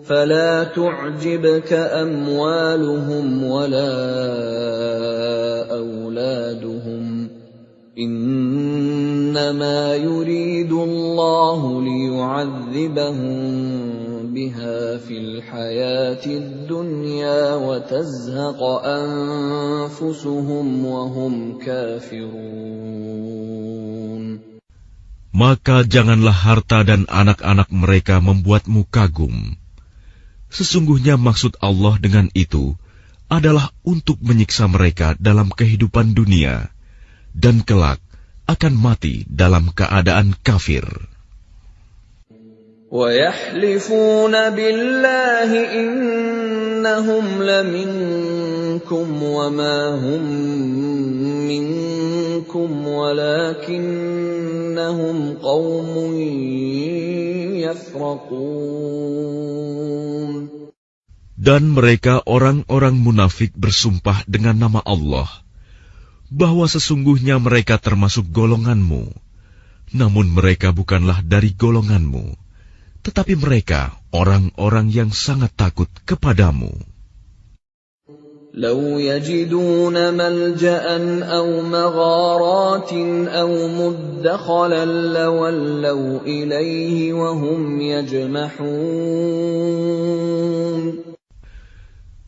فَلَا تُعْجِبْكَ أَمْوَالُهُمْ وَلَا أَوْلَادُهُمْ إِنَّمَا يُرِيدُ اللَّهُ لِيُعَذِّبَهُم بِهَا فِي الْحَيَاةِ الدُّنْيَا وَتَزْهَقَ أَنفُسُهُمْ وَهُمْ كَافِرُونَ. Maka janganlah harta dan anak-anak mereka membuatmu kagum. Sesungguhnya maksud Allah dengan itu adalah untuk menyiksa mereka dalam kehidupan dunia, dan kelak akan mati dalam keadaan kafir. وَيَحْلِفُونَ بِاللَّهِ إِنَّهُمْ لَمِنكُمْ وَمَا هُمْ مِنكُمْ وَلَكِنَّهُمْ قَوْمٌ يَفْرَقُونَ. Dan mereka orang-orang munafik bersumpah dengan nama Allah, bahwa sesungguhnya mereka termasuk golonganmu, namun mereka bukanlah dari golonganmu, tetapi mereka orang-orang yang sangat takut kepadamu. لَوْ يَجِدُونَ مَلْجَأً أَوْ مَغَارَاتٍ أَوْ مُدَّخَلًا لَوَلَّوْا إِلَيْهِ وَهُمْ يَجْمَحُونَ.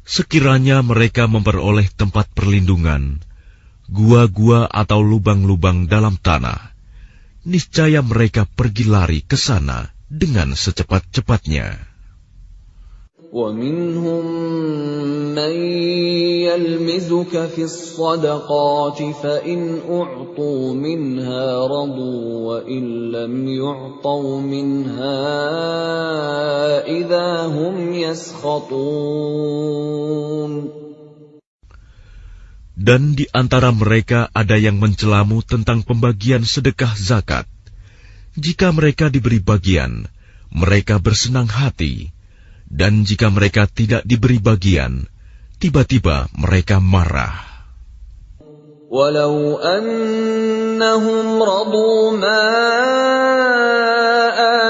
Sekiranya mereka memperoleh tempat perlindungan, gua-gua atau lubang-lubang dalam tanah, niscaya mereka pergi lari ke sana dengan secepat-cepatnya. وَمِنْهُمْ مَنْ يَلْمِزُكَ فِي الصَّدَقَاتِ فَإِنْ أُعْطُوا مِنْهَا رَضُوا وَإِنْ لَمْ يُعْطَوْا مِنْهَا إِذَا هُمْ يَسْخَطُونَ. Dan di antara mereka ada yang mencelamu tentang pembagian sedekah zakat. Jika mereka diberi bagian, mereka bersenang hati. Dan jika mereka tidak diberi bagian, tiba-tiba mereka marah. وَلَوْ أَنَّهُمْ رَضُوا مَا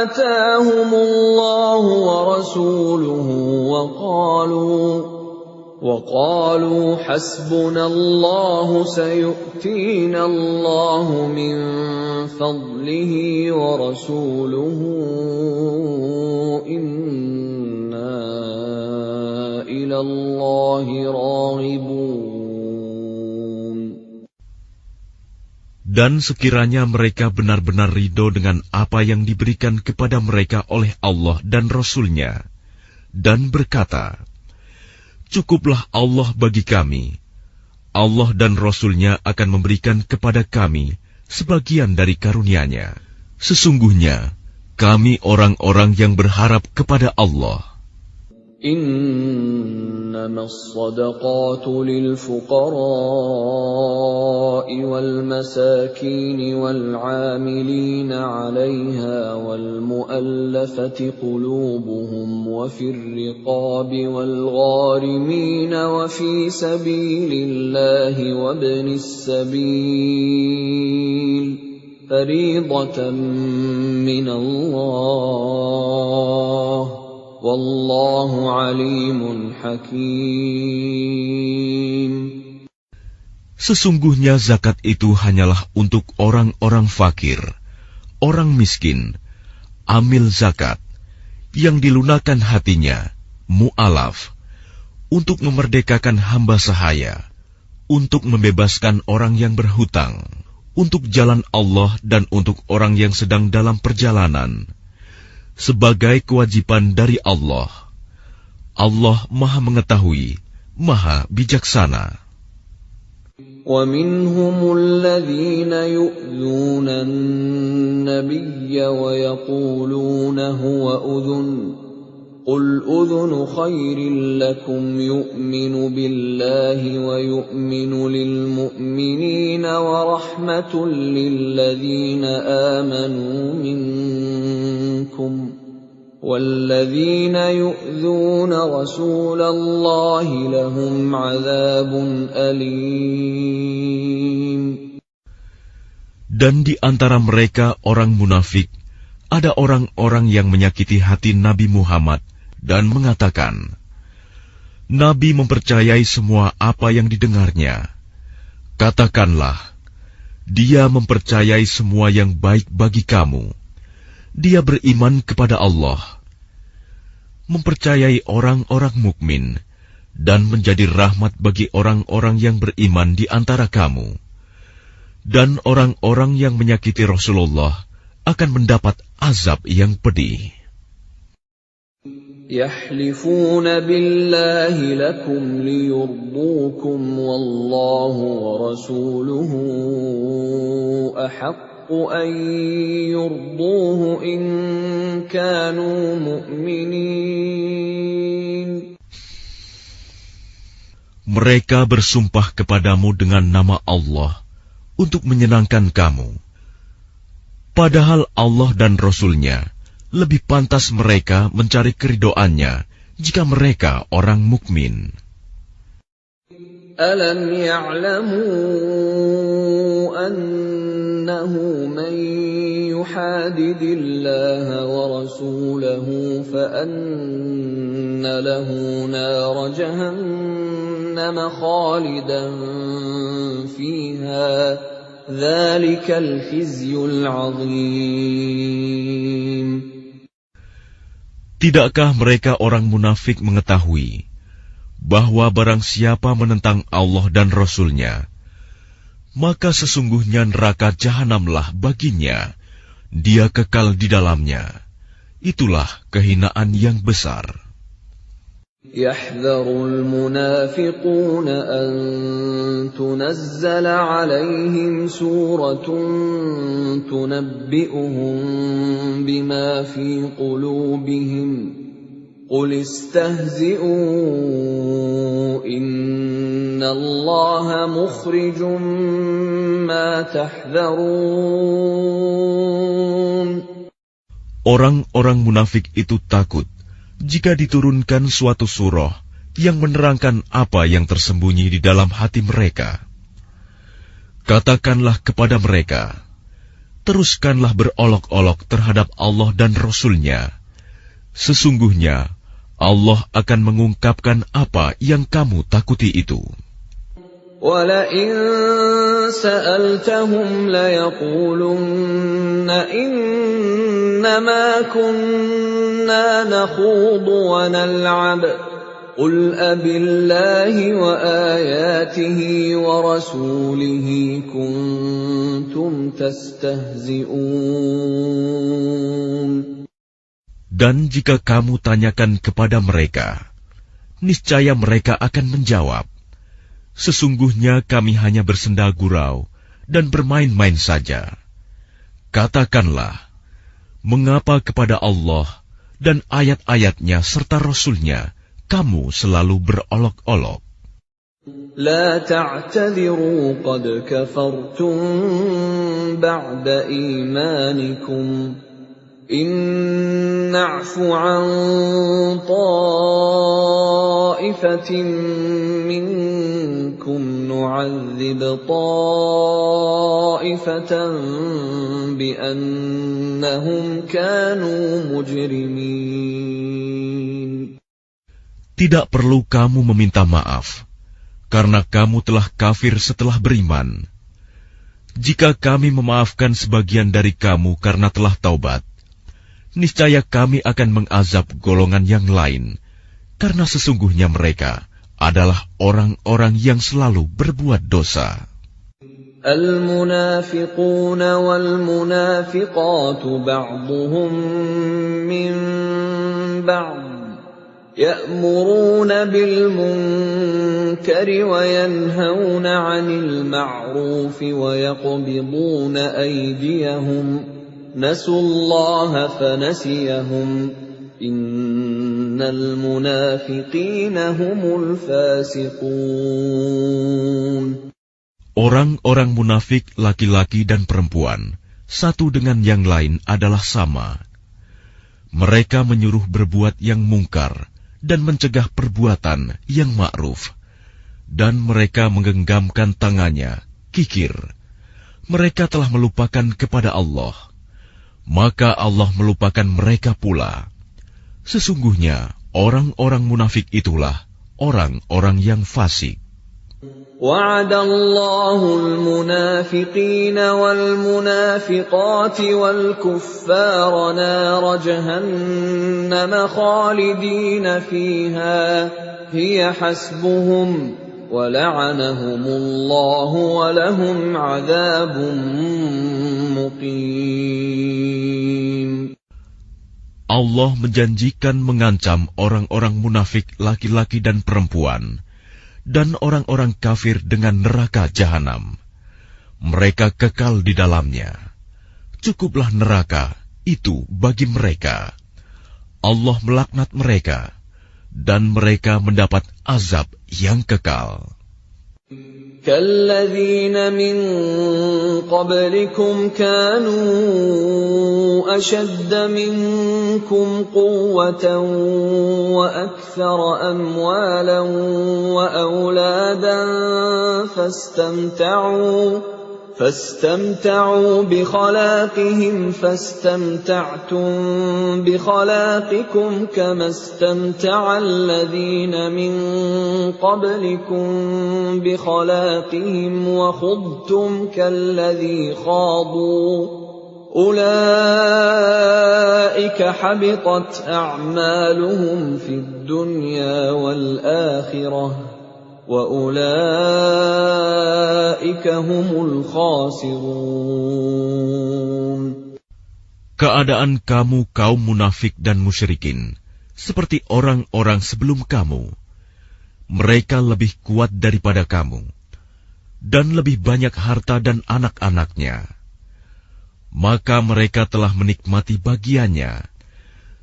آتَاهُمُ اللَّهُ وَرَسُولُهُ وَقَالُوا حَسْبُنَا اللَّهُ سَيُؤْتِينَا اللَّهُ مِنْ فَضْلِهِ وَرَسُولُهُ إِنَّا إِلَى اللَّهِ رَاغِبُونَ. Dan sekiranya mereka benar-benar ridho dengan apa yang diberikan kepada mereka oleh Allah dan Rasul-Nya, dan berkata, cukuplah Allah bagi kami. Allah dan Rasul-Nya akan memberikan kepada kami sebagian dari karunia-Nya. Sesungguhnya, kami orang-orang yang berharap kepada Allah. إنما الصدقات للفقراء والمساكين والعاملين عليها والمؤلفة قلوبهم وفي الرقاب والغارمين وفي سبيل الله وابن السبيل فريضة من الله Wallahu alimun hakim. Sesungguhnya zakat itu hanyalah untuk orang-orang fakir, orang miskin, amil zakat, yang dilunakan hatinya, mu'alaf, untuk memerdekakan hamba sahaya, untuk membebaskan orang yang berhutang, untuk jalan Allah dan untuk orang yang sedang dalam perjalanan, sebagai kewajiban dari Allah. Allah Maha Mengetahui, Maha Bijaksana. وَمِنْهُمُ الَّذِينَ يُؤْذُونَ النَّبِيَّ وَيَقُولُونَ هُوَ أُذُنٌ قُلْ أُذُنُ خَيْرٍ لَكُمْ يُؤْمِنُ بِاللَّهِ وَيُؤْمِنُ لِلْمُؤْمِنِينَ وَرَحْمَةٌ لِلَّذِينَ آمَنُوا مِنكُمْ وَالَّذِينَ يُؤْذُونَ رَسُولَ اللَّهِ لَهُمْ عَذَابٌ أَلِيمٌ. Dan di antara mereka orang munafik, ada orang-orang yang menyakiti hati Nabi Muhammad dan mengatakan, Nabi mempercayai semua apa yang didengarnya. Katakanlah, dia mempercayai semua yang baik bagi kamu. Dia beriman kepada Allah, mempercayai orang-orang mukmin, dan menjadi rahmat bagi orang-orang yang beriman di antara kamu. Dan orang-orang yang menyakiti Rasulullah akan mendapat azab yang pedih. يَحْلِفُونَ بِاللَّهِ لَكُمْ لِيُرْضُوكُمْ وَاللَّهُ وَرَسُولُهُ أَحَقُّ أَن يُرْضُوهُ إِن كَانُوا مُؤْمِنِينَ. Mereka bersumpah kepadamu dengan nama Allah untuk menyenangkan kamu. Padahal Allah dan Rasul-Nya lebih pantas mereka mencari keridhoannya jika mereka orang mukmin. Alam ya'lamu annahu man yuhadidillaha wa rasulahu fa anna lahu nar jahannam khalidan fiha. Dzalikal khizyul 'adzim. Tidakkah mereka orang munafik mengetahui bahwa barang siapa menentang Allah dan Rasul-Nya, maka sesungguhnya neraka jahanamlah baginya, dia kekal di dalamnya. Itulah kehinaan yang besar. يَحْذَرُ الْمُنَافِقُونَ أَن تُنَزَّلَ عَلَيْهِمْ سُورَةٌ تُنَبِّئُهُم بِمَا فِي قُلُوبِهِمْ قُلِ اسْتَهْزِئُوا إِنَّ اللَّهَ مُخْرِجٌ مَّا تَحْذَرُونَ. Orang-orang munafik itu takut jika diturunkan suatu surah yang menerangkan apa yang tersembunyi di dalam hati mereka. Katakanlah kepada mereka, teruskanlah berolok-olok terhadap Allah dan Rasul-Nya. Sesungguhnya Allah akan mengungkapkan apa yang kamu takuti itu. وَلَئِن سَأَلْتَهُمْ لَيَقُولُنَّ إِنَّمَا كُنَّا نَخُوضُ وَنَلْعَبُ قُلْ أَبِاللَّهِ وَآيَاتِهِ وَرَسُولِهِ كُنتُمْ تَسْتَهْزِئُونَ. Dan jika kamu tanyakan kepada mereka, niscaya mereka akan menjawab, sesungguhnya kami hanya bersenda gurau dan bermain-main saja. Katakanlah, mengapa kepada Allah dan ayat-ayatnya serta Rasul-Nya kamu selalu berolok-olok? لا تعتذروا قد كفرتم بعد إيمانكم إن نعف عن طائفة منكم نعذب طائفة بأنهم كانوا مجرمين. Tidak perlu kamu meminta maaf, karena kamu telah kafir setelah beriman. Jika kami memaafkan sebagian dari kamu karena telah taubat, niscaya kami akan mengazab golongan yang lain, karena sesungguhnya mereka adalah orang-orang yang selalu berbuat dosa. المنافقون والمنافقات بعضهم من بعض يأمرون بالمنكر وينهون عن المعروف ويقبضون أيديهم نسوا الله فنسيهم إن المنافقين هم الفاسقون. Orang-orang munafik laki-laki dan perempuan, satu dengan yang lain adalah sama. Mereka menyuruh berbuat yang mungkar dan mencegah perbuatan yang ma'ruf. Dan mereka menggenggamkan tangannya, kikir. Mereka telah melupakan kepada Allah. Maka Allah melupakan mereka pula. Sesungguhnya orang-orang munafik itulah orang-orang yang fasik. وعد الله المنافقين والمنافقات والكفار نار جهنم خالدين فيها هي حسبهم ولعنهم الله ولهم عذاب مقيم. Allah menjanjikan mengancam orang-orang munafik laki-laki dan perempuan dan orang-orang kafir dengan neraka jahanam. Mereka kekal di dalamnya. Cukuplah neraka itu bagi mereka. Allah melaknat mereka, dan mereka mendapat azab yang kekal. كالذين من قبلكم كانوا أشد منكم قوة وأكثر أموالا وأولادا فاستمتعوا بخلاقهم فاستمتعتم بخلاقكم كما استمتع الذين من قبلكم بخلاقهم وخضتم كالذي خاضوا أولئك حبطت أعمالهم في الدنيا والآخرة وَأُولَئِكَ هُمُ الْخَاسِرُونَ. Keadaan kamu kaum munafik dan musyrikin seperti orang-orang sebelum kamu. Mereka lebih kuat daripada kamu dan lebih banyak harta dan anak-anaknya. Maka mereka telah menikmati bagiannya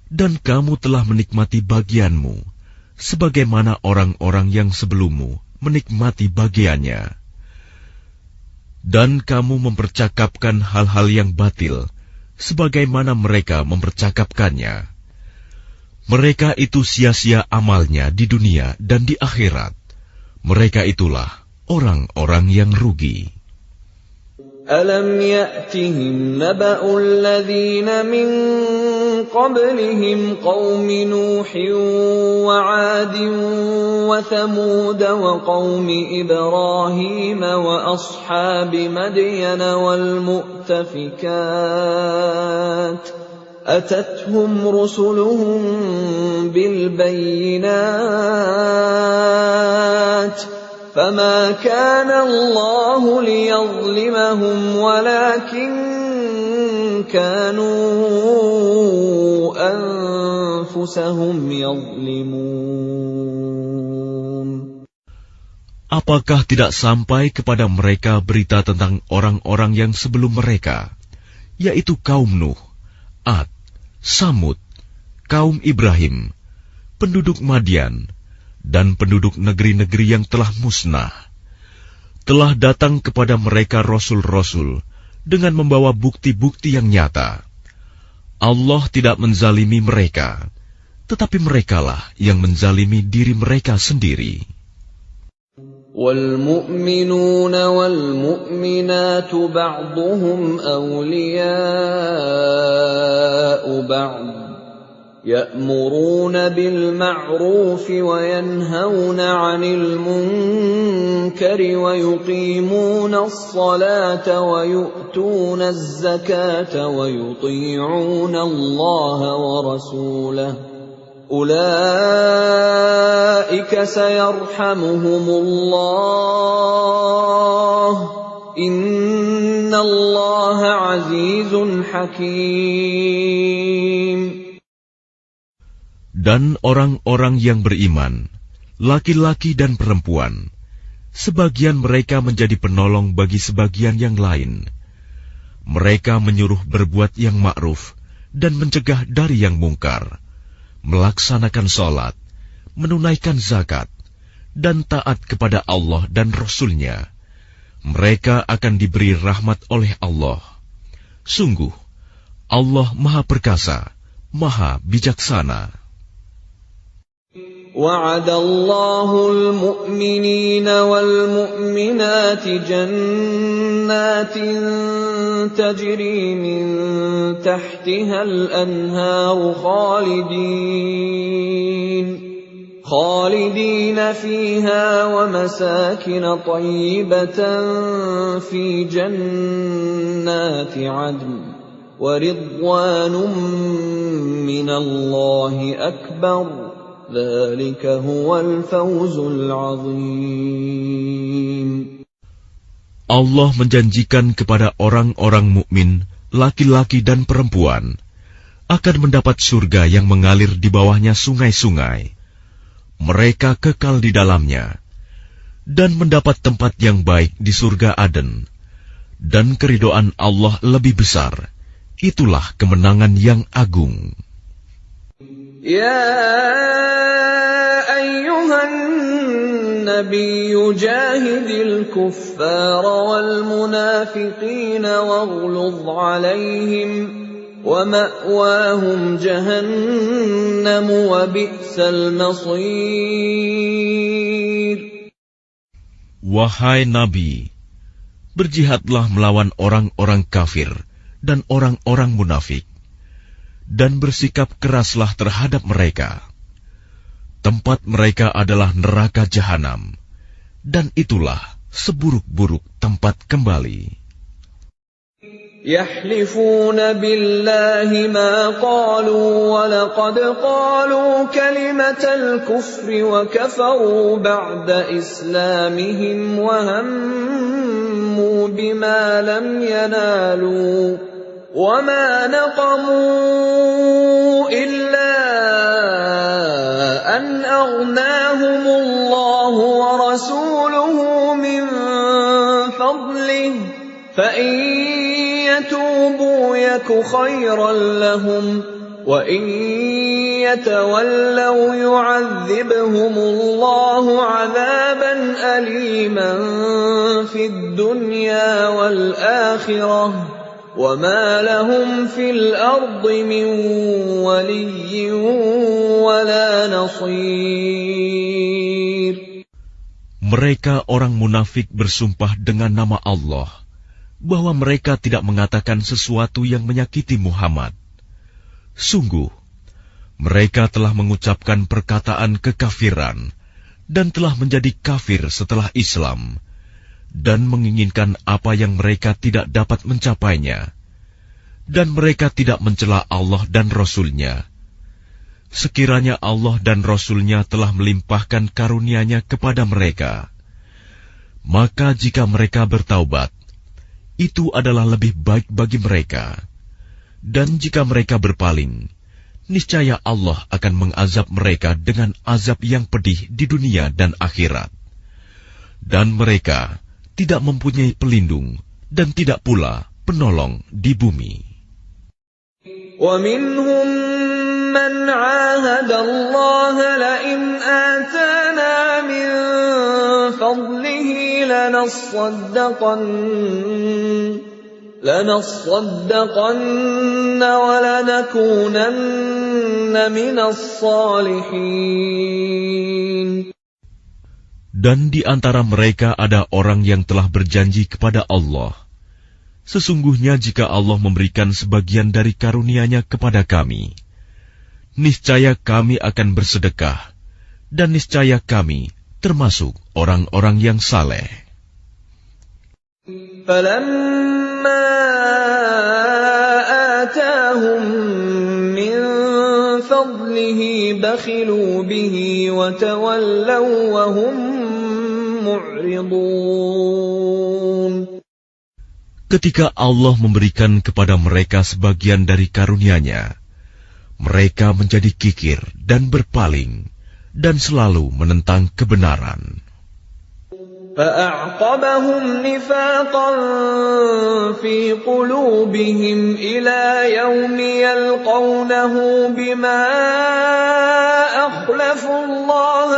dan kamu telah menikmati bagianmu, sebagaimana orang-orang yang sebelummu menikmati bagiannya. Dan kamu mempercakapkan hal-hal yang batil, sebagaimana mereka mempercakapkannya. Mereka itu sia-sia amalnya di dunia dan di akhirat. Mereka itulah orang-orang yang rugi. أَلَمْ يَأْتِهِمْ نَبَأُ الَّذِينَ مِنْ قَبْلِهِمْ قَوْمِ نُوحٍ وَعَادٍ وَثَمُودَ وَقَوْمِ إِبْرَاهِيمَ وَأَصْحَابِ مَدْيَنَ وَالْمُؤْتَفِكَاتِ أَتَتْهُمْ رُسُلُهُم بِالْبَيِّنَاتِ فما كان الله ليظلمهم ولكن كانوا أنفسهم يظلمون. Apakah tidak sampai kepada mereka berita tentang orang-orang yang sebelum mereka, yaitu kaum Nuh, Ad, Samud, kaum Ibrahim, penduduk Madian, dan penduduk negeri-negeri yang telah musnah? Telah datang kepada mereka rasul-rasul dengan membawa bukti-bukti yang nyata. Allah tidak menzalimi mereka, tetapi merekalah yang menzalimi diri mereka sendiri. وَالْمُؤْمِنُونَ وَالْمُؤْمِنَاتُ بَعْضُهُمْ أَوْلِيَاءُ بَعْضٍ يَأْمُرُونَ بِالْمَعْرُوفِ وَيَنْهَوْنَ عَنِ الْمُنكَرِ وَيُقِيمُونَ الصَّلَاةَ وَيُؤْتُونَ الزَّكَاةَ وَيُطِيعُونَ اللَّهَ وَرَسُولَهُ أُولَئِكَ سَيَرْحَمُهُمُ اللَّهُ إِنَّ اللَّهَ عَزِيزٌ حَكِيمٌ. Dan orang-orang yang beriman, laki-laki dan perempuan, sebagian mereka menjadi penolong bagi sebagian yang lain. Mereka menyuruh berbuat yang ma'ruf dan mencegah dari yang mungkar, melaksanakan sholat, menunaikan zakat, dan taat kepada Allah dan Rasul-Nya. Mereka akan diberi rahmat oleh Allah. Sungguh, Allah Maha Perkasa, Maha Bijaksana. وعد الله المؤمنين والمؤمنات جنات تجري من تحتها الأنهار خالدين فيها ومساكن طيبة في جنات عدن ورضوان من الله أكبر ذلك هو الفوز العظيم. Allah menjanjikan kepada orang-orang mukmin, laki-laki dan perempuan, akan mendapat surga yang mengalir di bawahnya sungai-sungai. Mereka kekal di dalamnya, dan mendapat tempat yang baik di surga Aden. Dan keridhaan Allah lebih besar. Itulah kemenangan yang agung. يا أيها النبي جاهد الكفار والمنافقين واغلظ عليهم ومأواهم جهنم وبئس المصير. Wahai Nabi, berjihadlah melawan orang-orang kafir dan orang-orang munafik, dan bersikap keraslah terhadap mereka. Tempat mereka adalah neraka jahanam, dan itulah seburuk-buruk tempat kembali. يحلفون بالله ما قالوا ولقد قالوا كلمة الكفر وكفروا بعد إسلامهم وهموا بما لم ينالوا وما نقموا إلا أن أغناهم الله ورسوله من فضله فإن يتوبوا يك خيرا لهم وإن يتولوا يعذبهم الله عذابا أليما في الدنيا والآخرة وما لهم في الأرض من ولي ولا نصير. Mereka orang munafik bersumpah dengan nama Allah bahwa mereka tidak mengatakan sesuatu yang menyakiti Muhammad. Sungguh, mereka telah mengucapkan perkataan kekafiran dan telah menjadi kafir setelah Islam, dan menginginkan apa yang mereka tidak dapat mencapainya, dan mereka tidak mencela Allah dan Rasul-Nya. Sekiranya Allah dan Rasul-Nya telah melimpahkan karunia-Nya kepada mereka, maka jika mereka bertaubat, itu adalah lebih baik bagi mereka. Dan jika mereka berpaling, niscaya Allah akan mengazab mereka dengan azab yang pedih di dunia dan akhirat. dan mereka tidak mempunyai pelindung dan tidak pula penolong di bumi. وَمِنْهُمْ مَنْ عَاهَدَ اللَّهَ لَئِنْ آتَانَا مِنْ فَضْلِهِ لَنَصَّدَّقَنَّ وَلَنَكُونَنَّ مِنَ الصَّالِحِينَ. Dan di antara mereka ada orang yang telah berjanji kepada Allah, sesungguhnya jika Allah memberikan sebagian dari karunia-Nya kepada kami, niscaya kami akan bersedekah, dan niscaya kami termasuk orang-orang yang saleh. فَلَمَّا آتَاهُم مِّن فَضْلِهِ بَخِلُوا بِهِ وَتَوَلَّوْا وَهُم مُّعْرِضُونَ. Ketika Allah memberikan kepada mereka sebagian dari karunia-Nya, mereka menjadi kikir dan berpaling, dan selalu menentang kebenaran. فَأَعْقَبَهُمْ نِفَاقًا فِي قُلُوبِهِمْ إِلَى يَوْمِ يَلْقَوْنَهُ بِمَا أَخْلَفُوا اللَّهَ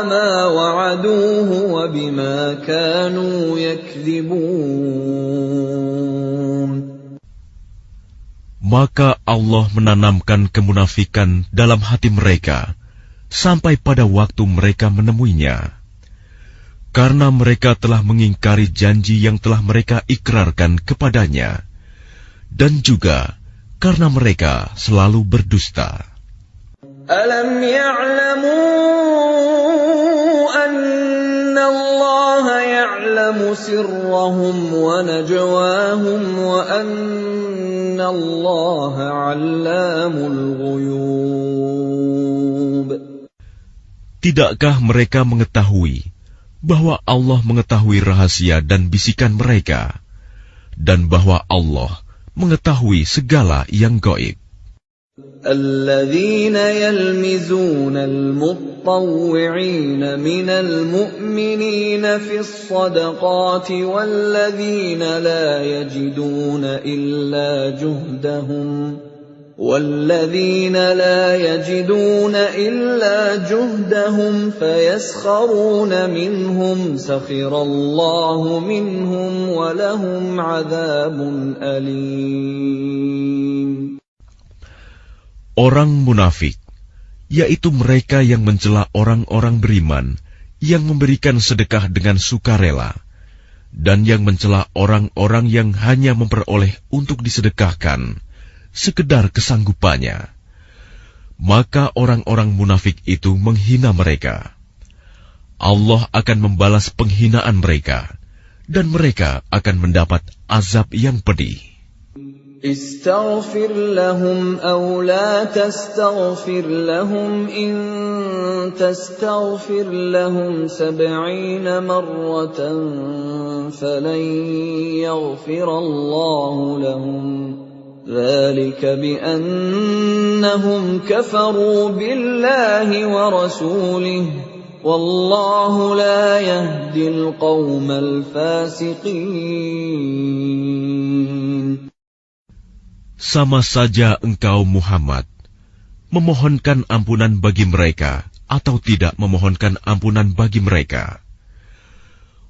مَا وَعَدُوهُ وَبِمَا كَانُوا يَكْذِبُونَ. Maka Allah menanamkan kemunafikan dalam hati mereka sampai pada waktu mereka menemuinya, karena mereka telah mengingkari janji yang telah mereka ikrarkan kepadanya, dan juga karena mereka selalu berdusta. Alam ya'lamu anna Allah ya'lamu sirrahum wa najwahum wa anna Allah 'allamul ghuyub. Tidakkah mereka mengetahui bahwa Allah mengetahui rahasia dan bisikan mereka, dan bahwa Allah mengetahui segala yang gaib? الذين يلمزون المطوعين من المؤمنين في الصدقات والذين لا يجدون إلا جهدهم فيسخرون منهم سخر الله منهم ولهم عذاب أليم. Orang munafik, yaitu mereka yang mencela orang-orang beriman yang memberikan sedekah dengan sukarela, dan yang mencela orang-orang yang hanya memperoleh untuk disedekahkan sekedar kesanggupannya, maka orang-orang munafik itu menghina mereka. Allah akan membalas penghinaan mereka, dan mereka akan mendapat azab yang pedih. استغفر لهم أو لا تستغفر لهم إن تستغفر لهم 70 مرة فلن يغفر الله لهم ذلك بأنهم كفروا بالله ورسوله والله لا يهدي القوم الفاسقين. Sama saja engkau Muhammad memohonkan ampunan bagi mereka atau tidak memohonkan ampunan bagi mereka.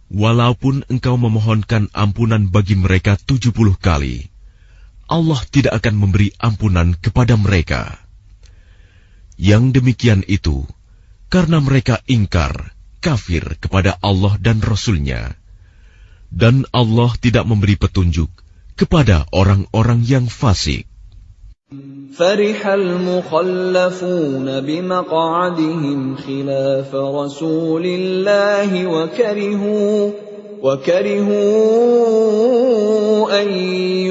Walaupun engkau memohonkan ampunan bagi mereka 70 kali, Allah tidak akan memberi ampunan kepada mereka. Yang demikian itu karena mereka ingkar, kafir kepada Allah dan Rasul-Nya, dan Allah tidak memberi petunjuk kepada orang-orang yang fasik. فرح المخلفون بمقعدهم خلاف رسول الله وكرهوا أن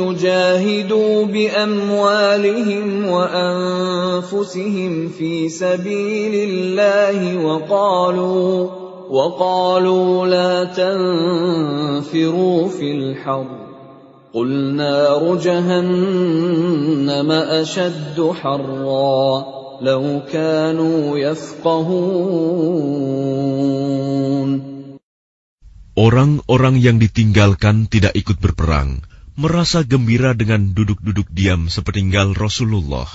يجاهدوا بأموالهم وأنفسهم في سبيل الله وقالوا لا تنفروا في الحر قُلْ نَارُ جَهَنَّمَ أَشَدُّ حَرًّا لَوْ كَانُوا يَفْقَهُونَ. Orang-orang yang ditinggalkan tidak ikut berperang merasa gembira dengan duduk-duduk diam sepeninggal Rasulullah.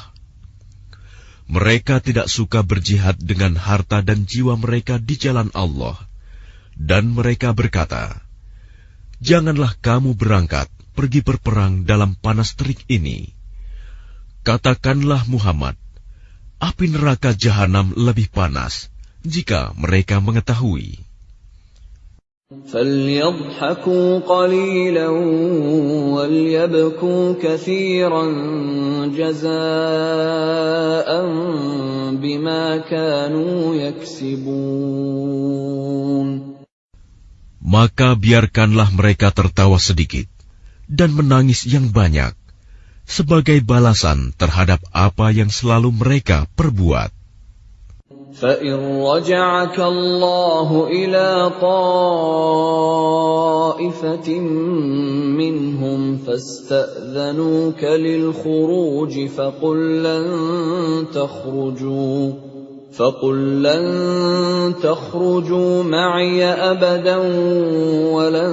Mereka tidak suka berjihad dengan harta dan jiwa mereka di jalan Allah. Dan mereka berkata, "Janganlah kamu berangkat pergi berperang dalam panas terik ini." Katakanlah Muhammad, api neraka jahanam lebih panas jika mereka mengetahui. فَلْيَضْحَكُوا قَلِيلًا وَلْيَبْكُوا كَثِيرًا جَزَاءً بِمَا كَانُوا يَكْسِبُونَ. Maka biarkanlah mereka tertawa sedikit dan menangis yang banyak sebagai balasan terhadap apa yang selalu mereka perbuat. فَإِنْ رَجَعَكَ اللَّهُ إِلَى طَائِفَةٍ مِّنْهُمْ فَاسْتَأْذَنُوكَ لِلْخُرُوجِ فَقُلْ لَنْ تَخْرُجُوا مَعِيَ أَبَدًا وَلَنْ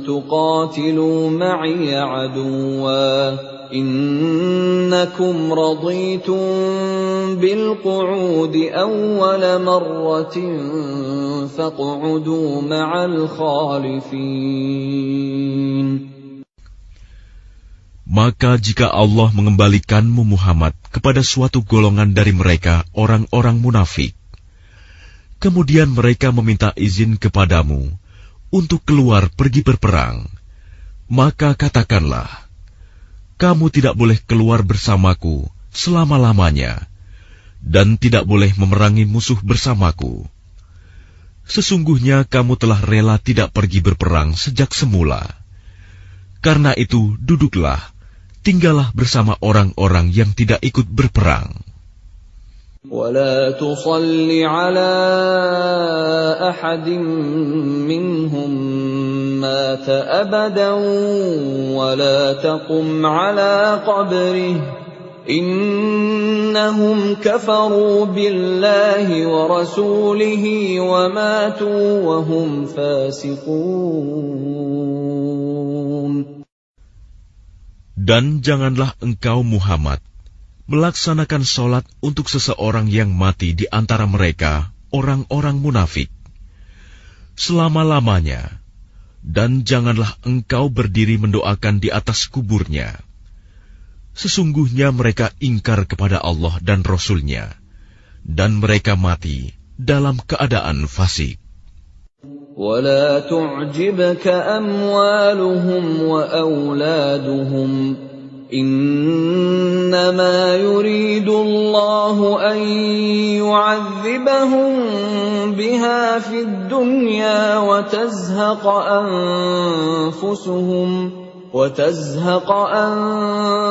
تُقَاتِلُوا مَعِيَ عَدُوًّا إِنَّكُمْ رَضِيتُمْ بِالْقُعُودِ أَوَّلَ مَرَّةٍ فَاقْعُدُوا مَعَ الْخَالِفِينَ. Maka jika Allah mengembalikanmu Muhammad kepada suatu golongan dari mereka, orang-orang munafik, kemudian mereka meminta izin kepadamu untuk keluar pergi berperang, maka katakanlah, kamu tidak boleh keluar bersamaku selama-lamanya, dan tidak boleh memerangi musuh bersamaku. Sesungguhnya kamu telah rela tidak pergi berperang sejak semula. Karena itu duduklah, tinggallah bersama orang-orang yang tidak ikut berperang. وَلَا تُصَلِّ عَلَى أَحَدٍ مِّنْهُمْ مَاتَ أَبَدًا وَلَا تَقُمْ عَلَى قَبْرِهِ إِنَّهُمْ كَفَرُوا بِاللَّهِ وَرَسُولِهِ وَمَاتُوا وَهُمْ فَاسِقُونَ. Dan janganlah engkau Muhammad melaksanakan sholat untuk seseorang yang mati di antara mereka, orang-orang munafik, selama-lamanya, dan janganlah engkau berdiri mendoakan di atas kuburnya. Sesungguhnya mereka ingkar kepada Allah dan Rasul-Nya, dan mereka mati dalam keadaan fasik. وَلَا تُعْجِبْكَ أَمْوَالُهُمْ وَأَوْلَادُهُمْ إِنَّمَا يُرِيدُ اللَّهُ أَن يُعَذِّبَهُم بِهَا فِي الدُّنْيَا وَتَزْهَقَ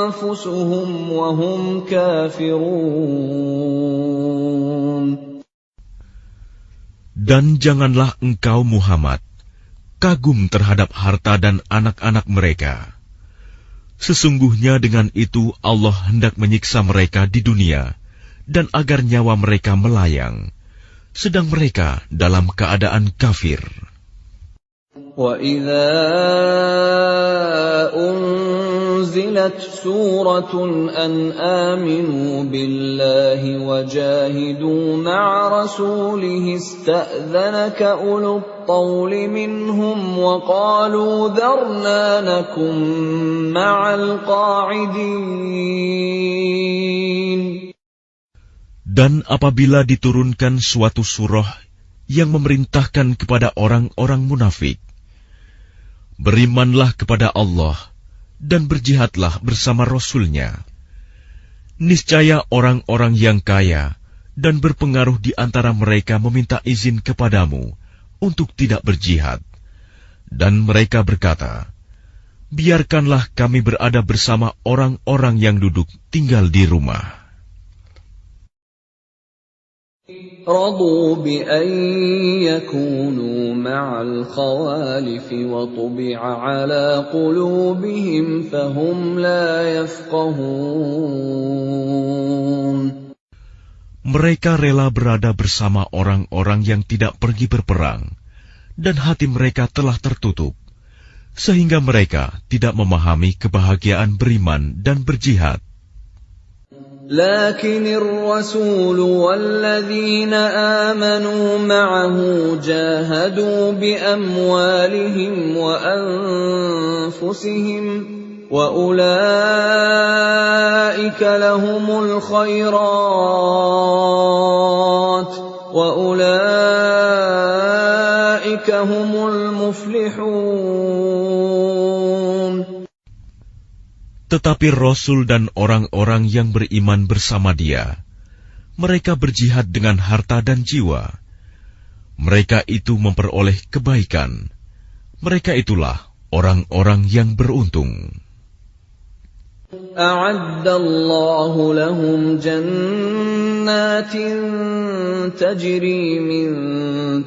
أَنفُسُهُمْ وَهُمْ كَافِرُونَ. Dan janganlah engkau Muhammad kagum terhadap harta dan anak-anak mereka. Sesungguhnya dengan itu Allah hendak menyiksa mereka di dunia, dan agar nyawa mereka melayang, sedang mereka dalam keadaan kafir. وَإِذَا أُنْزِلَتْ سُورَةٌ أَنْ آمِنُوا بِاللَّهِ وَجَاهِدُوا مَعَ رَسُولِهِ اسْتَأْذَنَكَ أُولُو الطَّوْلِ مِنْهُمْ وَقَالُوا ذَرْنَا نَكُنْ مَعَ الْقَاعِدِينَ. Dan apabila diturunkan suatu surah yang memerintahkan kepada orang-orang munafik, berimanlah kepada Allah dan berjihadlah bersama Rasul-Nya. Niscaya orang-orang yang kaya dan berpengaruh di antara mereka meminta izin kepadamu untuk tidak berjihad. Dan mereka berkata, biarkanlah kami berada bersama orang-orang yang duduk tinggal di rumah. رضوا بأن يكونوا مع الخوالف وطبع على قلوبهم فهم لا يفقهون. Mereka rela berada bersama orang-orang yang tidak pergi berperang, dan hati mereka telah tertutup, sehingga mereka tidak memahami kebahagiaan beriman dan berjihad. لكن الرسول والذين آمنوا معه جاهدوا بأموالهم وأنفسهم وأولئك لهم الخيرات وأولئك هم المفلحون. Tetapi Rasul dan orang-orang yang beriman bersama dia, mereka berjihad dengan harta dan jiwa. Mereka itu memperoleh kebaikan. Mereka itulah orang-orang yang beruntung. A'addallahu lahum jannatin tajri min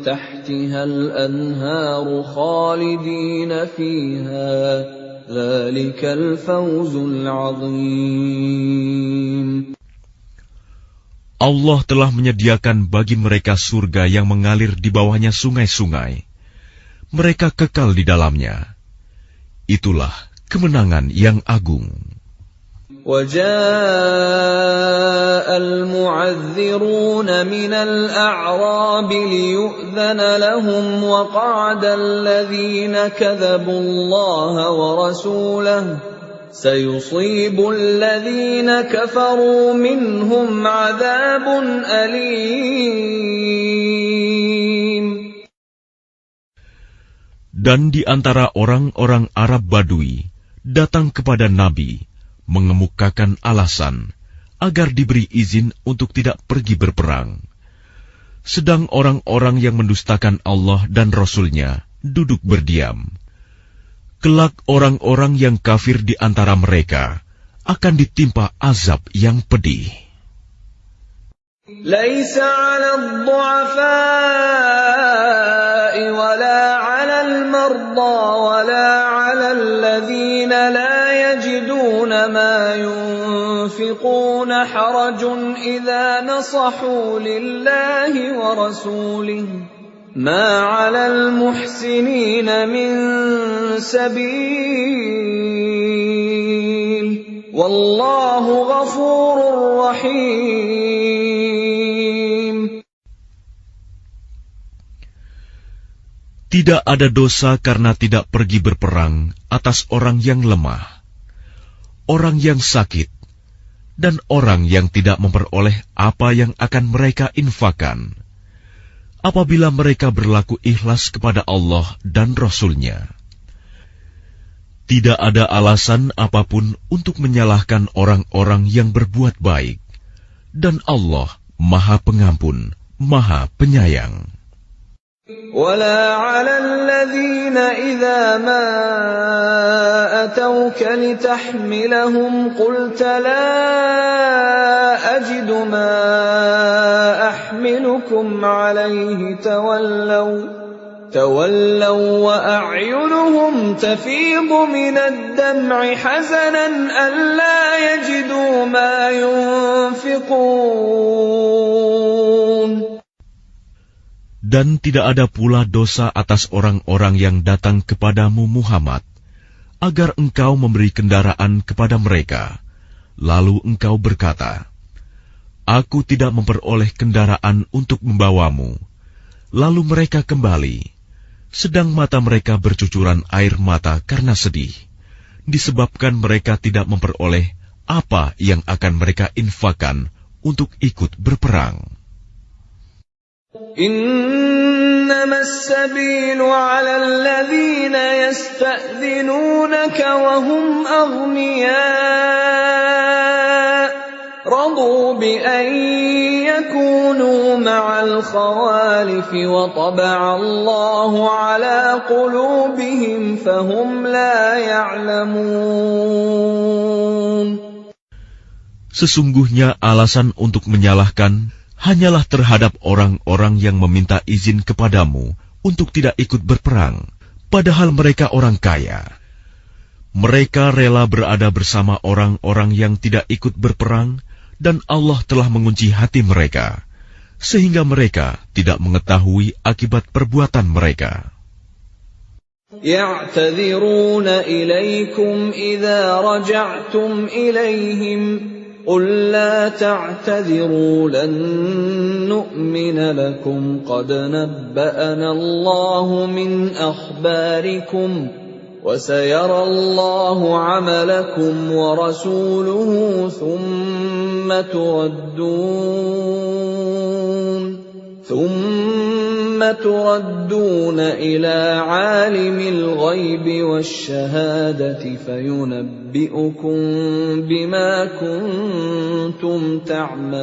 tahtiha al-anharu khalidina fiha. Dzalikal fawzul 'adzim. Allah telah menyediakan bagi mereka surga yang mengalir di bawahnya sungai-sungai. Mereka kekal di dalamnya. Itulah kemenangan yang agung. وَجَاءَ الْمُعَذِّرُونَ مِنَ الْأَعْرَابِ لِيُؤْذَنَ لَهُمْ وَقَعَدَ الَّذِينَ كَذَبُوا اللَّهَ وَرَسُولَهُ سَيُصِيبُ الَّذِينَ كَفَرُوا مِنْهُمْ عَذَابٌ أَلِيمٌ. Dan di antara orang-orang Arab Badui datang kepada Nabi mengemukakan alasan agar diberi izin untuk tidak pergi berperang. Sedang orang-orang yang mendustakan Allah dan Rasul-Nya duduk berdiam. Kelak orang-orang yang kafir di antara mereka akan ditimpa azab yang pedih. Laisa 'alal du'afa'i wala 'alal marda wala 'alal ladzina la yajiduna ma yunfiquna harajun idza nasahu lillahi wa rasulihi ma 'alal muhsinina min sabil wallahu ghafurur rahim. Tidak ada dosa karena tidak pergi berperang atas orang yang lemah, orang yang sakit, dan orang yang tidak memperoleh apa yang akan mereka infakkan, apabila mereka berlaku ikhlas kepada Allah dan Rasul-Nya. Tidak ada alasan apapun untuk menyalahkan orang-orang yang berbuat baik, dan Allah Maha Pengampun, Maha Penyayang. ولا على الذين إذا ما أتوك لتحملهم قلت لا أجد ما أحملكم عليه تولوا وأعينهم تفيض من الدمع حزنا ألا يجدوا ما ينفقون. Dan tidak ada pula dosa atas orang-orang yang datang kepadamu Muhammad, agar engkau memberi kendaraan kepada mereka. Lalu engkau berkata, Aku tidak memperoleh kendaraan untuk membawamu. Lalu mereka kembali, sedang mata mereka bercucuran air mata karena sedih, disebabkan mereka tidak memperoleh apa yang akan mereka infakkan untuk ikut berperang. إنما السبيل على الذين يستأذنونك وهم أغنياء رضوا بأن يكونوا مع الخوالف وطبع الله على قلوبهم فهم لا يعلمون. Sesungguhnya alasan untuk menyalahkan hanyalah terhadap orang-orang yang meminta izin kepadamu untuk tidak ikut berperang, padahal mereka orang kaya. Mereka rela berada bersama orang-orang yang tidak ikut berperang, dan Allah telah mengunci hati mereka, sehingga mereka tidak mengetahui akibat perbuatan mereka. يَعْتَذِرُونَ إِلَيْكُمْ إِذَا رَجَعْتُمْ إِلَيْهِمْ قُل لَّا تَعْتَذِرُوا لَن نُّؤْمِنَ لَكُمْ قَدْ نَبَّأَنَا اللَّهُ مِنْ أَخْبَارِكُمْ وَسَيَرَى اللَّهُ عَمَلَكُمْ وَرَسُولُهُ ثُمَّ تُرَدُّونَ إِلَى عَالِمِ الْغَيْبِ وَالشَّهَادَةِ فَيُنَبِّئُكُم بِمَا كُنتُمْ تَعْمَلُونَ.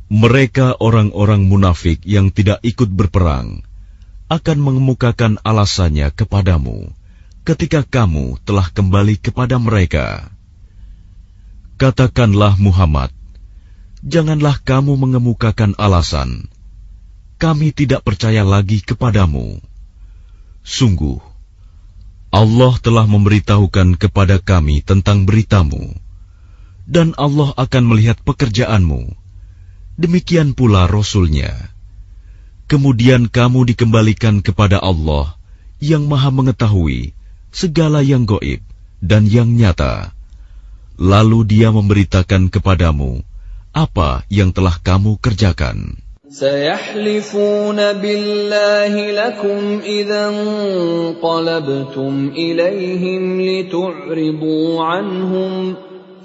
Mereka orang-orang munafik yang tidak ikut berperang akan mengemukakan alasannya kepadamu ketika kamu telah kembali kepada mereka. Katakanlah Muhammad, janganlah kamu mengemukakan alasan, kami tidak percaya lagi kepadamu. Sungguh, Allah telah memberitahukan kepada kami tentang beritamu, dan Allah akan melihat pekerjaanmu. Demikian pula Rasul-Nya. Kemudian kamu dikembalikan kepada Allah yang Maha Mengetahui segala yang gaib dan yang nyata. Lalu Dia memberitakan kepadamu apa yang telah kamu kerjakan. سَيَحْلِفُونَ بِاللَّهِ لَكُمْ إِذَا انقَلَبْتُمْ إِلَيْهِمْ لِتُعْرِضُوا عَنْهُمْ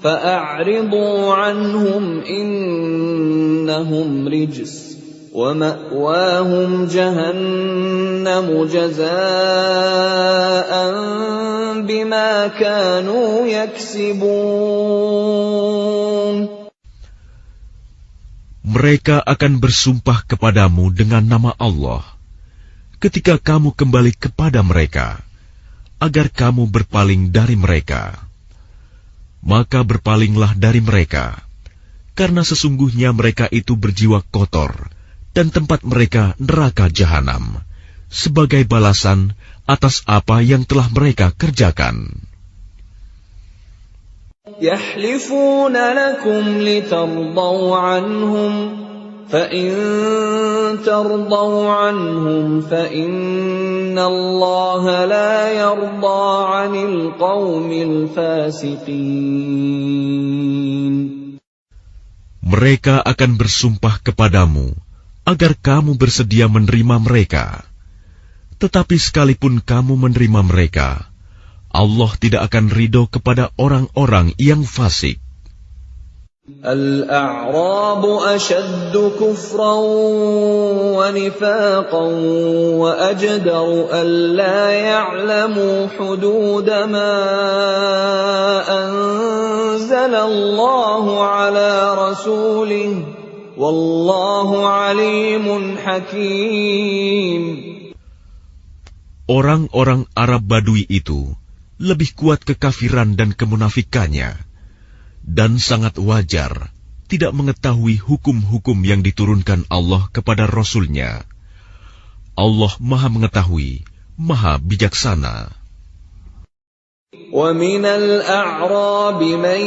فَأَعْرِضُوا عَنْهُمْ إِنَّهُمْ رِجْسٌ وَمَأْوَاهُمْ جَهَنَّمُ جَزَاءً بِمَا كَانُوا يَكْسِبُونَ. Mereka akan bersumpah kepadamu dengan nama Allah ketika kamu kembali kepada mereka, agar kamu berpaling dari mereka. Maka berpalinglah dari mereka, karena sesungguhnya mereka itu berjiwa kotor, dan tempat mereka neraka jahanam, sebagai balasan atas apa yang telah mereka kerjakan. يَحْلِفُونَ لَكُمْ لِتَرْضَوْا عَنْهُمْ فَإِن تَرْضَوْا عَنْهُمْ فَإِنَّ اللَّهَ لَا يَرْضَىٰ عَنِ الْقَوْمِ الْفَاسِقِينَ. Mereka akan bersumpah kepadamu agar kamu bersedia menerima mereka. Tetapi sekalipun kamu menerima mereka, Allah tidak akan ridho kepada orang-orang yang fasik. الْأَعْرَابُ أَشَدُّ كُفْرًا وَنِفَاقًا وَأَجْدَرُ أَلَّا يَعْلَمُوا حُدُودَ مَا أَنزَلَ اللَّهُ عَلَى رَسُولِهِ وَاللَّهُ عَلِيمٌ حَكِيمٌ. Orang-orang Arab Badui itu lebih kuat kekafiran dan kemunafikannya, dan sangat wajar tidak mengetahui hukum-hukum yang diturunkan Allah kepada Rasul-Nya. Allah Maha Mengetahui, Maha Bijaksana. وَمِنَ الْأَعْرَابِ مَن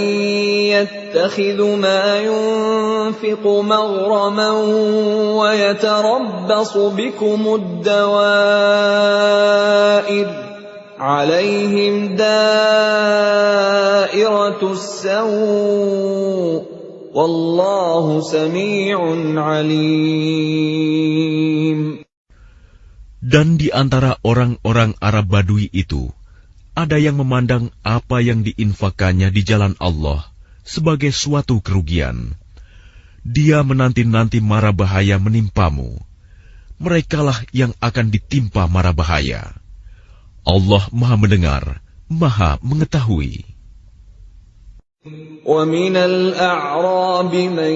يَتَّخِذُ مَا يُنفِقُ مَغْرَمًا وَيَتَرَبَّصُ بِكُمُ الدَّوَائِرَ عَلَيْهِمْ دَائِرَةُ السَّوْءِ وَاللَّهُ سَمِيعٌ عَلِيمٌ. Dan di antara orang-orang Arab Badui itu, ada yang memandang apa yang diinfakannya di jalan Allah sebagai suatu kerugian. Dia menanti-nanti mara bahaya menimpamu. Merekalah yang akan ditimpa mara bahaya. Allah Maha Mendengar, Maha Mengetahui. وَمِنَ الْأَعْرَابِ مَن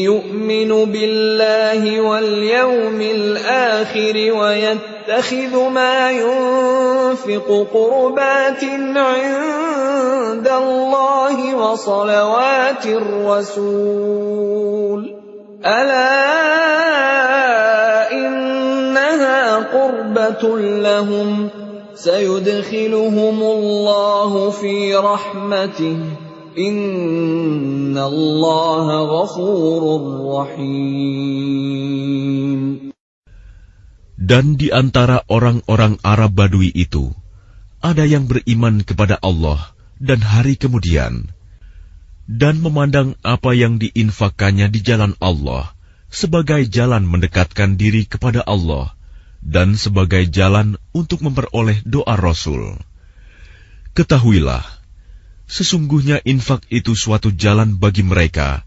يُؤْمِنُ بِاللَّهِ وَالْيَوْمِ الْآخِرِ وَيَتَّخِذُ يَتَّخِذُ مَا يُنْفِقُ قُرُبَاتٍ عِندَ اللَّهِ وَصَلَوَاتِ الرَّسُولِ أَلَا إِنَّهَا قُرْبَةٌ لَهُمْ سَيُدْخِلُهُمُ اللَّهُ فِي رَحْمَتِهِ إِنَّ اللَّهَ غَفُورٌ رَّحِيمٌ. Dan di antara orang-orang Arab Badui itu, ada yang beriman kepada Allah dan hari kemudian, dan memandang apa yang diinfakkannya di jalan Allah sebagai jalan mendekatkan diri kepada Allah dan sebagai jalan untuk memperoleh doa Rasul. Ketahuilah, sesungguhnya infak itu suatu jalan bagi mereka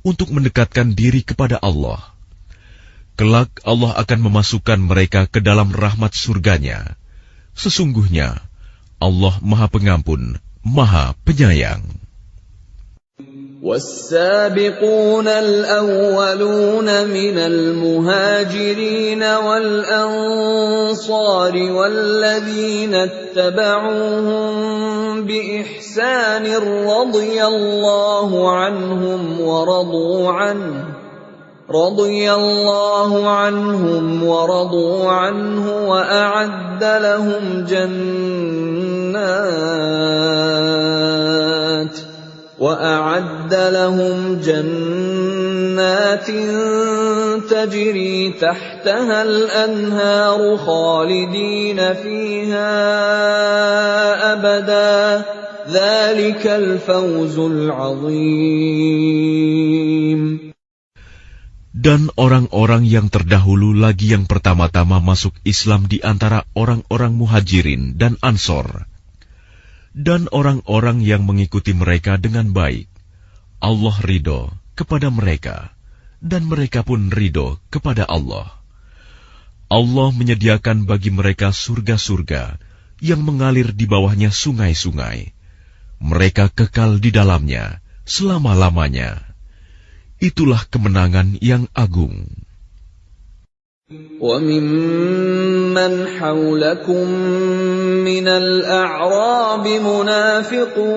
untuk mendekatkan diri kepada Allah. Kelak Allah akan memasukkan mereka ke dalam rahmat surganya. Sesungguhnya Allah Maha Pengampun, Maha Penyayang. وَالسَّابِقُونَ الْأَوَّلُونَ مِنَ الْمُهَاجِرِينَ وَالْأَنصَارِ وَالَّذِينَ اتَّبَعُوهُم بِإِحْسَانٍ رَّضِيَ اللَّهُ عَنْهُمْ وَرَضُوا عَنْهُ وَأَعَدَّ لَهُمْ جَنَّاتٍ تَجْرِي تَحْتَهَا الْأَنْهَارُ خَالِدِينَ فِيهَا أَبَدًا ذَلِكَ الْفَوْزُ الْعَظِيمُ. Dan orang-orang yang terdahulu lagi yang pertama-tama masuk Islam di antara orang-orang Muhajirin dan Ansor, dan orang-orang yang mengikuti mereka dengan baik, Allah ridho kepada mereka, dan mereka pun ridho kepada Allah. Allah menyediakan bagi mereka surga-surga yang mengalir di bawahnya sungai-sungai. Mereka kekal di dalamnya selama-lamanya. Itulah kemenangan yang agung. وَمِمَّنْ حَوْلَكُمْ مِنَ الْأَعْرَابِ مُنَافِقُونَ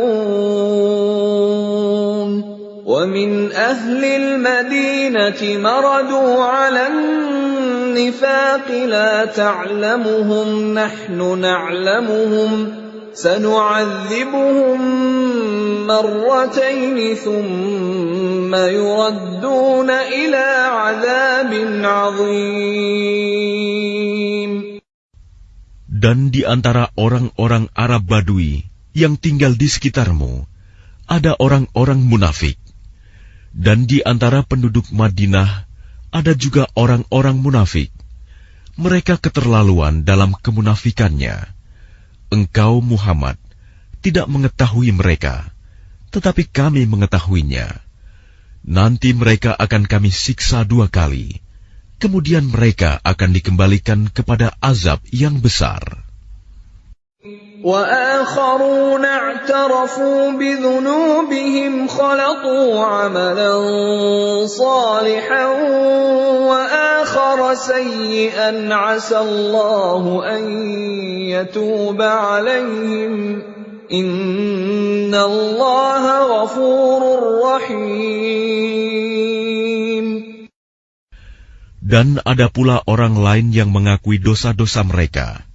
وَمِنْ أَهْلِ الْمَدِينَةِ مَرَدُوا عَلَى النِّفَاقِ لَا تَعْلَمُهُمْ نَحْنُ نَعْلَمُهُمْ سَنُعَذِّبُهُم مَّرَّتَيْنِ ثُمَّ يُرَدُّونَ إِلَى عَذَابٍ عَظِيمٍ. Dan di antara orang-orang Arab Badui yang tinggal di sekitarmu, ada orang-orang munafik. Dan di antara penduduk Madinah, ada juga orang-orang munafik. Mereka keterlaluan dalam kemunafikannya. Engkau Muhammad tidak mengetahui mereka, tetapi kami mengetahuinya. Nanti mereka akan kami siksa 2 kali, kemudian mereka akan dikembalikan kepada azab yang besar. وَآخَرُونَ اعْتَرَفُوا بِذُنُوبِهِمْ خَلَطُوا عَمَلًا صَالِحًا وَآخَرَ سَيِّئًا عَسَى اللَّهُ أَن يَتُوبَ عَلَيْهِمْ إِنَّ اللَّهَ غَفُورٌ رَّحِيمٌ. Dan ada pula orang lain yang mengakui dosa-dosa mereka.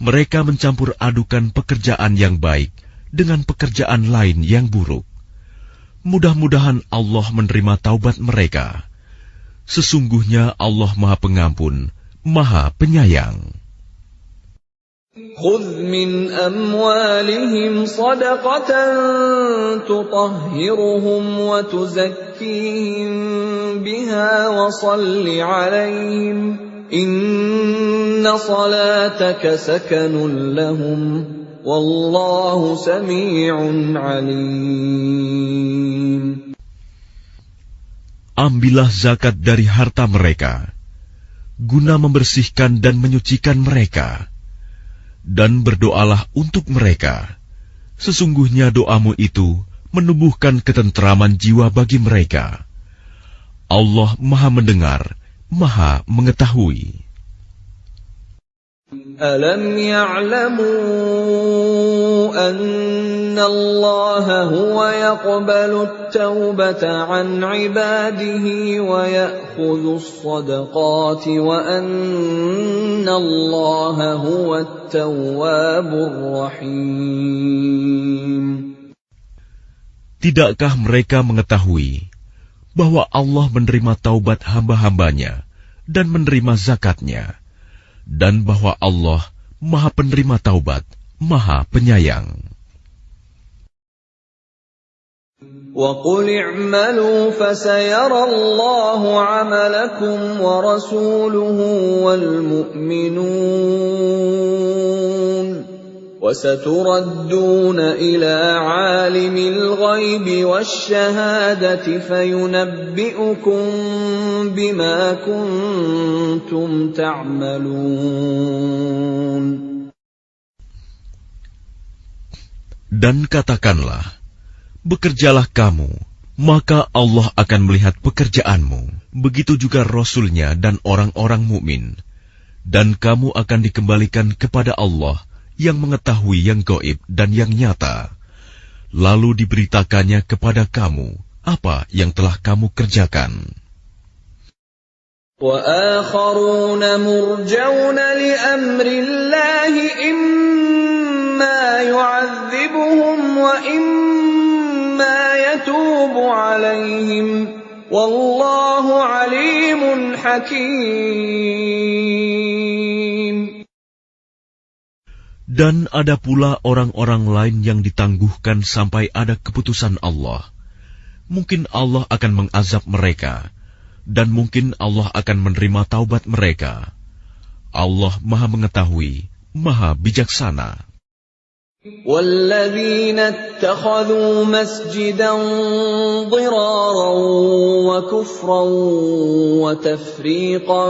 Mereka mencampur adukan pekerjaan yang baik dengan pekerjaan lain yang buruk. Mudah-mudahan Allah menerima taubat mereka. Sesungguhnya Allah Maha Pengampun, Maha Penyayang. خُذْ مِنْ أَمْوَالِهِمْ صَدَقَةً تُطَهِّرُهُمْ وَتُزَكِّيهِمْ بِهَا وَصَلِّ عَلَيْهِمْ إِنَّ صَلَاتَكَ سَكَنٌ لَهُمْ وَاللَّهُ سَمِيعٌ عَلِيمٌ. Ambillah zakat dari harta mereka, guna membersihkan dan menyucikan mereka, dan berdoalah untuk mereka. Sesungguhnya doamu itu menumbuhkan ketenteraman jiwa bagi mereka. Allah Maha Mendengar, Maha Mengetahui. أَلَمْ يَعْلَمُوا أَنَّ اللَّهَ هُوَ يَقْبَلُ التَّوْبَةَ عَنْ عِبَادِهِ وَيَأْخُذُ الصَّدَقَاتِ وَأَنَّ اللَّهَ هُوَ التَّوَّابُ الرَّحِيمُ. Tidakkah mereka mengetahui bahwa Allah menerima taubat hamba-hambanya dan menerima zakatnya, dan bahwa Allah Maha Penerima Taubat, Maha Penyayang. وَقُلِ اعْمَلُوا فَسَيَرَى اللَّهُ عَمَلَكُمْ وَرَسُولُهُ وَالْمُؤْمِنُونَ وَسَتُرَدُّونَ إِلَى عَالِمِ الْغَيْبِ وَالشَّهَادَةِ فَيُنَبِّئُكُم بِمَا كُنتُمْ تَعْمَلُونَ. Dan katakanlah, bekerjalah kamu, maka Allah akan melihat pekerjaanmu. Begitu juga Rasul-Nya dan orang-orang mukmin. Dan kamu akan dikembalikan kepada Allah yang mengetahui yang gaib dan yang nyata. Lalu diberitakannya kepada kamu apa yang telah kamu kerjakan. وَآخَرُونَ مُرْجَوْنَ لِأَمْرِ اللَّهِ إِمَّا يُعَذِّبُهُمْ وَإِمَّا يَتُوبُ عَلَيْهِمْ وَاللَّهُ عَلِيمٌ حَكِيمٌ. Dan ada pula orang-orang lain yang ditangguhkan sampai ada keputusan Allah. Mungkin Allah akan mengazab mereka, dan mungkin Allah akan menerima taubat mereka. Allah Maha Mengetahui, Maha Bijaksana. وَالَّذِينَ اتَّخَذُوا مَسْجِدًا ضِرَارًا وَكُفْرًا وَتَفْرِيقًا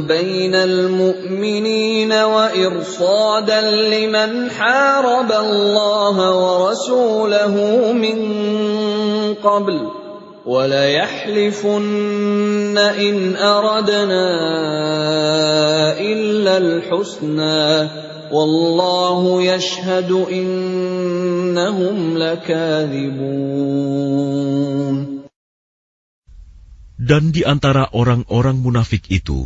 بَيْنَ الْمُؤْمِنِينَ وَإِرْصَادًا لِمَنْ حَارَبَ اللَّهَ وَرَسُولَهُ مِنْ قَبْلُ وَلَيَحْلِفُنَّ إِنْ أَرَدْنَا إِلَّا الْحُسْنَى وَاللَّهُ يَشْهَدُ إِنَّهُمْ لَكَاذِبُونَ. Dan di antara orang-orang munafik itu,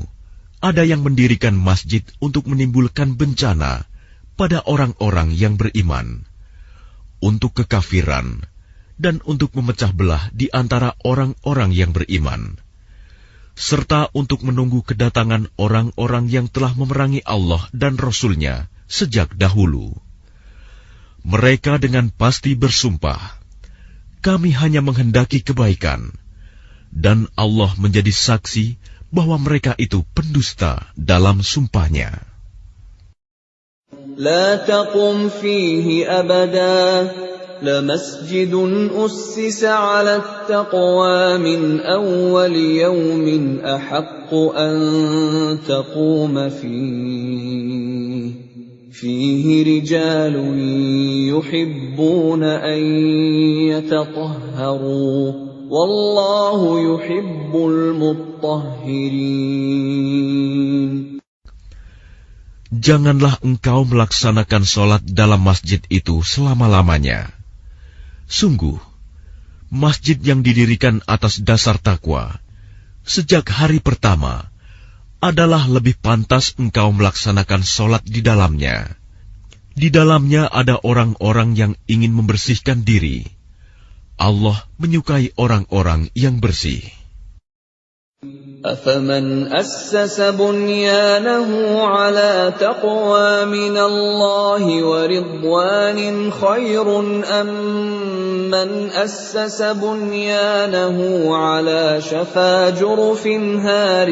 ada yang mendirikan masjid untuk menimbulkan bencana pada orang-orang yang beriman, untuk kekafiran, dan untuk memecah belah di antara orang-orang yang beriman, serta untuk menunggu kedatangan orang-orang yang telah memerangi Allah dan Rasul-Nya sejak dahulu. Mereka dengan pasti bersumpah, kami hanya menghendaki kebaikan, dan Allah menjadi saksi bahwa mereka itu pendusta dalam sumpahnya. لا تقم فيه أبدا لمسجد أسس على التقوى من أول يوم أحق أن تقوم فيه رجال يحبون أن يتطهروا والله يحب المطهرين. Janganlah engkau melaksanakan sholat dalam masjid itu selama-lamanya. Sungguh, masjid yang didirikan atas dasar takwa, sejak hari pertama, adalah lebih pantas engkau melaksanakan sholat di dalamnya. Di dalamnya ada orang-orang yang ingin membersihkan diri. Allah menyukai orang-orang yang bersih. أَفَمَنْ أَسَّسَ بُنْيَانَهُ عَلَى تَقْوَى مِنَ اللَّهِ وَرِضْوَانٍ خَيْرٌ أَمْ مَنْ أَسَّسَ بُنْيَانَهُ عَلَى شَفَا جُرُفٍ هَارٍ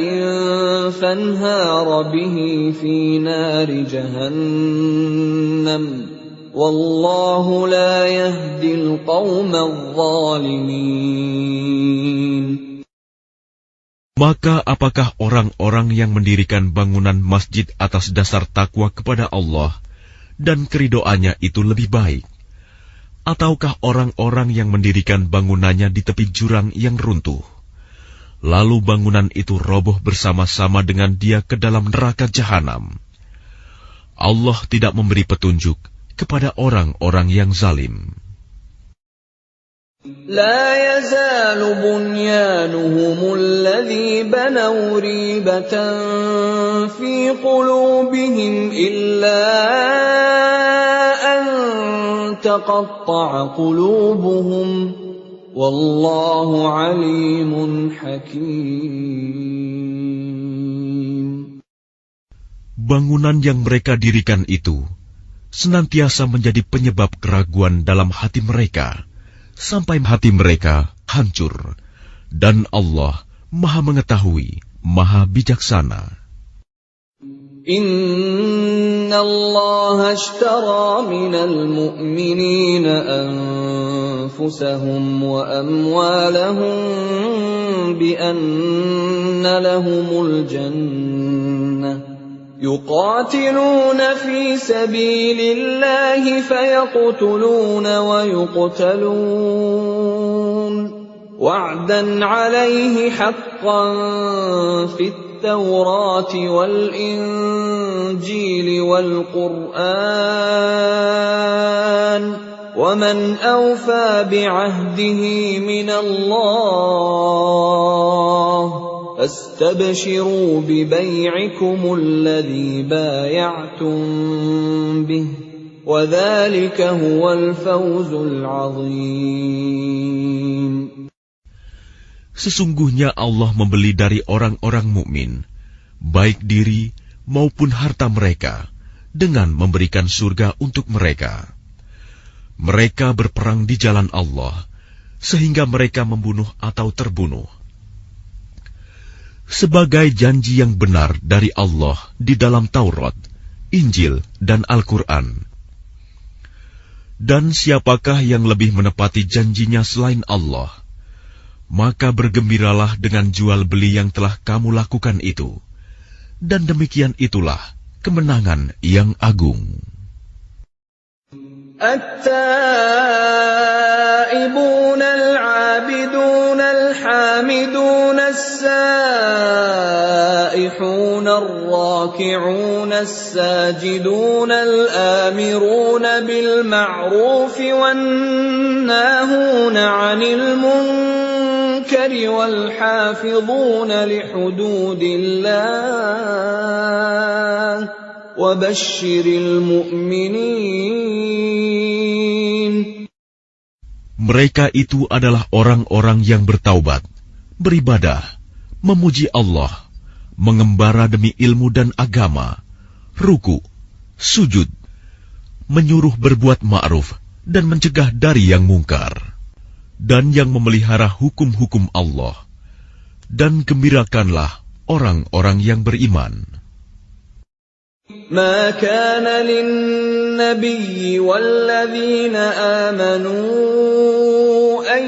فَانْهَارَ بِهِ فِي نَارِ جَهَنَّمَ وَاللَّهُ لَا يَهْدِي الْقَوْمَ الظَّالِمِينَ. Maka apakah orang-orang yang mendirikan bangunan masjid atas dasar takwa kepada Allah dan keridoannya itu lebih baik? Ataukah orang-orang yang mendirikan bangunannya di tepi jurang yang runtuh, lalu bangunan itu roboh bersama-sama dengan dia ke dalam neraka jahanam? Allah tidak memberi petunjuk kepada orang-orang yang zalim. لا يزال بنيانهم الذي بنوا ريبة في قلوبهم إلا أن تقطع قلوبهم والله عليم حكيم. Bangunan yang mereka dirikan itu senantiasa menjadi penyebab keraguan dalam hati mereka, sampai hati mereka hancur, dan Allah Maha Mengetahui, Maha Bijaksana. Inna Allah ashtara minal mu'minina anfusahum wa amwalahum bi anna lahumul jannah. يقاتلون في سبيل الله فيقتلون ويقتلون وعدا عليه حقا في التوراة والإنجيل والقرآن ومن أوفى بعهده من الله فاستبشروا ببيعكم الذي بايعتم به وذلك هو الفوز العظيم. Sesungguhnya Allah membeli dari orang-orang mukmin, baik diri maupun harta mereka, dengan memberikan surga untuk mereka. Mereka berperang di jalan Allah, sehingga mereka membunuh atau terbunuh. Sebagai janji yang benar dari Allah di dalam Taurat, Injil, dan Al-Quran. Dan siapakah yang lebih menepati janjinya selain Allah? Maka bergembiralah dengan jual beli yang telah kamu lakukan itu. Dan demikian itulah kemenangan yang agung. التائبون العابدون الحامدون السائحون الراكعون الساجدون الآمرون بالمعروف والناهون عن المنكر والحافظون لحدود الله وبشر المؤمنين. Mereka itu adalah orang-orang yang bertaubat, beribadah, memuji Allah, mengembara demi ilmu dan agama, ruku, sujud, menyuruh berbuat ma'ruf dan mencegah dari yang mungkar, dan yang memelihara hukum-hukum Allah, dan gembirakanlah orang-orang yang beriman. ما كان للنبي والذين آمنوا أن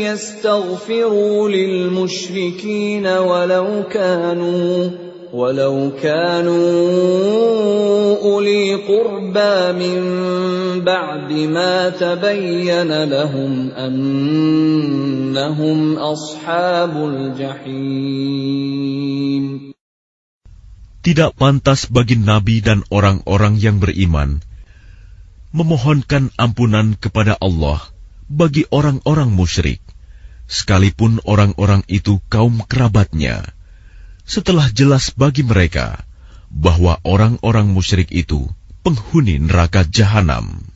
يستغفروا للمشركين ولو كانوا أولي قربى من بعد ما تبين لهم أنهم أصحاب الجحيم. Tidak pantas bagi Nabi dan orang-orang yang beriman memohonkan ampunan kepada Allah bagi orang-orang musyrik, sekalipun orang-orang itu kaum kerabatnya, setelah jelas bagi mereka bahwa orang-orang musyrik itu penghuni neraka jahanam.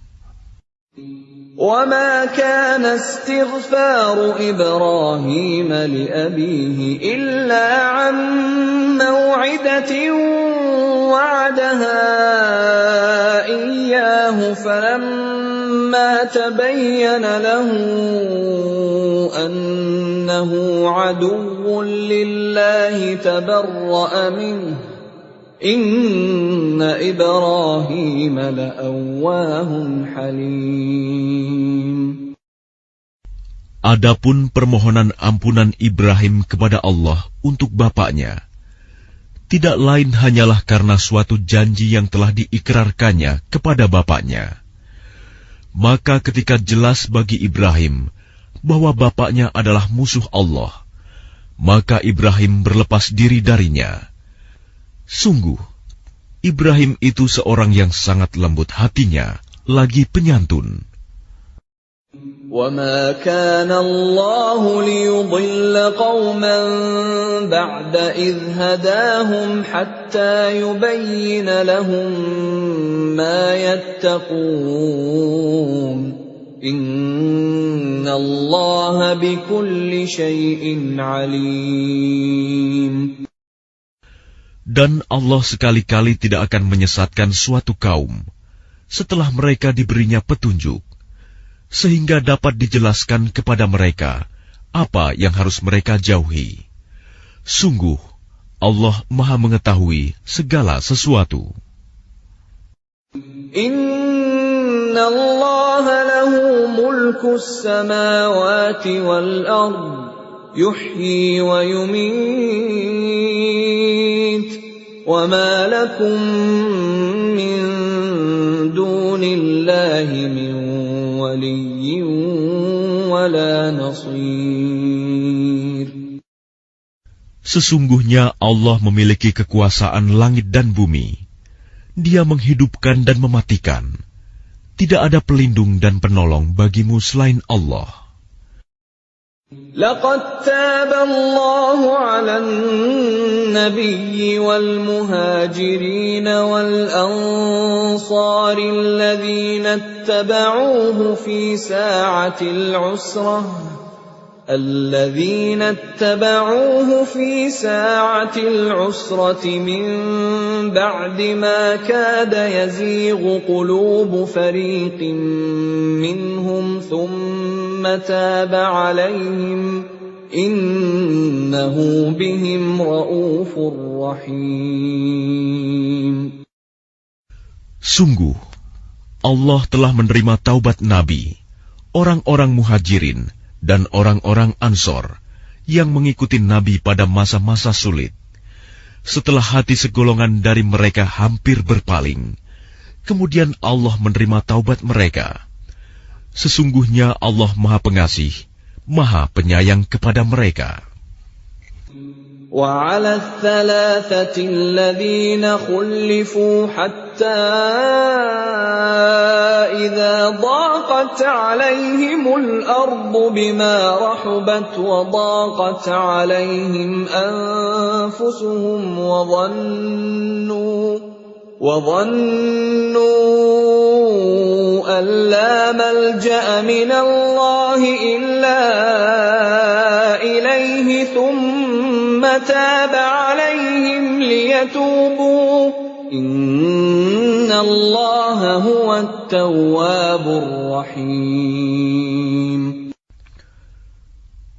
وَمَا كَانَ اسْتِغْفَارُ إِبْرَاهِيمَ لِأَبِيهِ إِلَّا عَن مَّوْعِدَةٍ وَعَدَهَا إِيَّاهُ فَلَمَّا تَبَيَّنَ لَهُ أَنَّهُ عَدُوٌّ لِّلَّهِ تَبَرَّأَ مِنْهُ Inna Ibrahim la'awwahun halim. Adapun permohonan ampunan Ibrahim kepada Allah untuk bapaknya, tidak lain hanyalah karena suatu janji yang telah diikrarkannya kepada bapaknya. Maka ketika jelas bagi Ibrahim bahwa bapaknya adalah musuh Allah, maka Ibrahim berlepas diri darinya. Sungguh, Ibrahim itu seorang yang sangat lembut hatinya, lagi penyantun. وَمَا كَانَ اللَّهُ لِيُضِلَّ قَوْمًا بَعْدَ إِذْ هَدَاهُمْ حَتَّى يُبَيِّنَ لَهُم مَّا يَتَّقُونَ إِنَّ اللَّهَ بِكُلِّ شَيْءٍ عَلِيمٌ. Dan Allah sekali-kali tidak akan menyesatkan suatu kaum setelah mereka diberinya petunjuk, sehingga dapat dijelaskan kepada mereka apa yang harus mereka jauhi. Sungguh, Allah Maha Mengetahui segala sesuatu. Inna Allah lahu mulkus samawati wal ard, yuhyi wa yumit, wa ma lakum min dunillahi min waliyyin wala nasir. Sesungguhnya Allah memiliki kekuasaan langit dan bumi. Dia menghidupkan dan mematikan. Tidak ada pelindung dan penolong bagimu selain Allah. لقد تاب الله على النبي والمهاجرين والأنصار الذين اتبعوه في ساعة العسرة من بعد ما كاد يزيغ قلوب فريق منهم ثم تاب عليهم إنه بهم رءوف رحيم. Sungguh, Allah telah menerima taubat Nabi, orang-orang muhajirin, dan orang-orang Ansor yang mengikuti Nabi pada masa-masa sulit. Setelah hati segolongan dari mereka hampir berpaling, kemudian Allah menerima taubat mereka. Sesungguhnya Allah Maha Pengasih, Maha Penyayang kepada mereka. وعلى الثلاثة الذين خلفوا حتى إذا ضاقت عليهم الأرض بما رحبت وضاقت عليهم أنفسهم وظنوا أن لا ملجأ من الله إلا إليه ثم تاب عليهم ليتوبوا إن الله هو التواب الرحيم.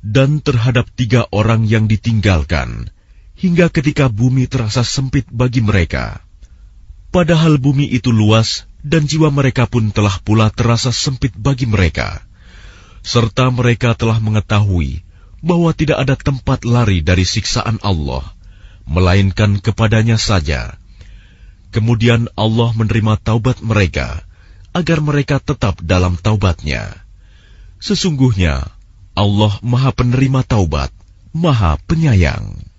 Dan terhadap 3 orang yang ditinggalkan, hingga ketika bumi terasa sempit bagi mereka. Padahal bumi itu luas, dan jiwa mereka pun telah pula terasa sempit bagi mereka. Serta mereka telah mengetahui bahwa tidak ada tempat lari dari siksaan Allah, melainkan kepadanya saja. Kemudian Allah menerima taubat mereka, agar mereka tetap dalam taubatnya. Sesungguhnya, Allah Maha Penerima Taubat, Maha Penyayang.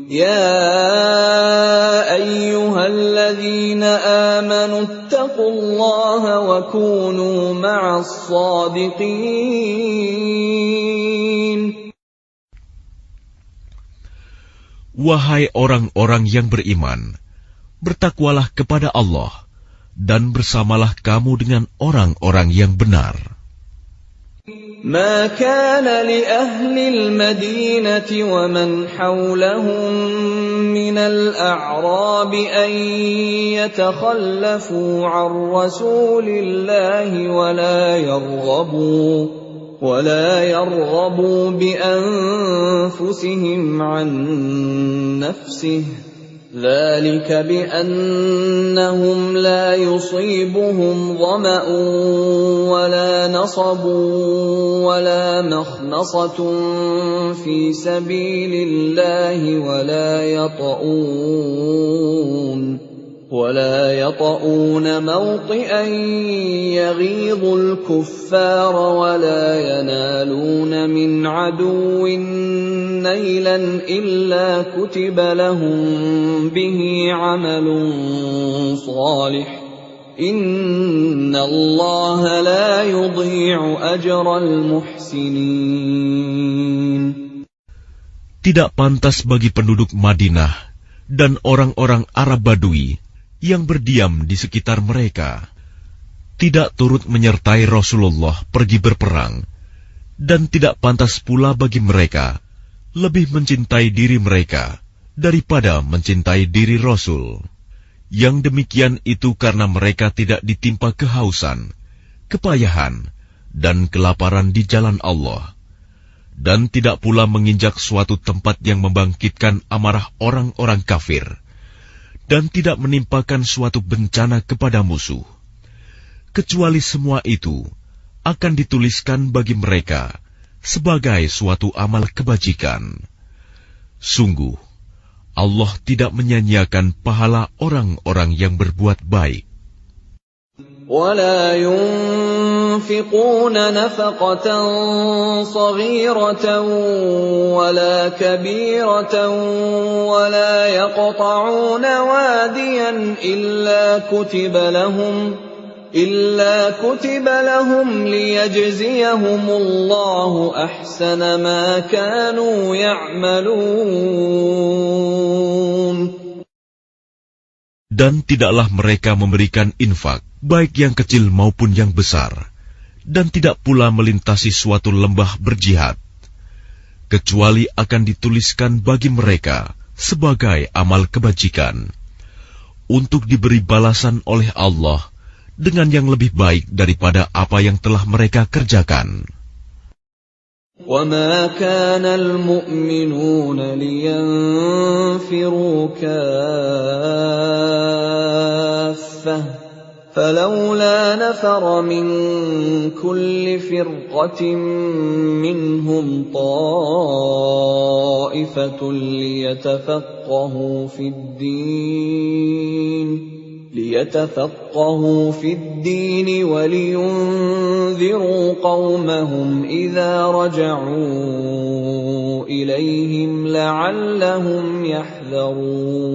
يا أيها الذين آمنوا اتقوا الله وكونوا مع الصادقين. Wahai orang-orang yang beriman, bertakwalah kepada Allah, dan bersamalah kamu dengan orang-orang yang benar. ما كان لأهل المدينة ومن حولهم من الأعراب أن يتخلفوا عن رسول الله ولا يرغبوا بأنفسهم عن نفسه ذلك بأنهم لا يصيبهم ظمأ ولا نصب ولا مخمصة في سبيل الله ولا يطؤون موطئا يغيظ الكفار ولا ينالون من عدو نيلا إلا كتب لهم به عمل صالح إن الله لا يضيع أجر المحسنين. Tidak pantas bagi penduduk Madinah dan orang-orang Arab Badui yang berdiam di sekitar mereka, tidak turut menyertai Rasulullah pergi berperang, dan tidak pantas pula bagi mereka lebih mencintai diri mereka daripada mencintai diri Rasul. Yang demikian itu karena mereka tidak ditimpa kehausan, kepayahan, dan kelaparan di jalan Allah, dan tidak pula menginjak suatu tempat yang membangkitkan amarah orang-orang kafir, dan tidak menimpakan suatu bencana kepada musuh, kecuali semua itu akan dituliskan bagi mereka sebagai suatu amal kebajikan. Sungguh, Allah tidak menyanyiakan pahala orang-orang yang berbuat baik. ولا ينفقون نفقة صغيرة ولا كبيرة ولا يقطعون واديا إلا كتب لهم ليجزيهم الله أحسن ما كانوا يعملون. Dan tidaklah mereka memberikan infak, baik yang kecil maupun yang besar, dan tidak pula melintasi suatu lembah berjihad, kecuali akan dituliskan bagi mereka sebagai amal kebajikan, untuk diberi balasan oleh Allah dengan yang lebih baik daripada apa yang telah mereka kerjakan. وَمَا كَانَ الْمُؤْمِنُونَ لِيَنْفِرُوا كَافَّةً فَلَوْلَا نَفَرَ مِنْ كُلِّ فِرْقَةٍ مِّنْهُمْ طَائِفَةٌ ليتفقهوا في الدين ولينذروا قومهم إذا رجعوا إليهم لعلهم يحذرون.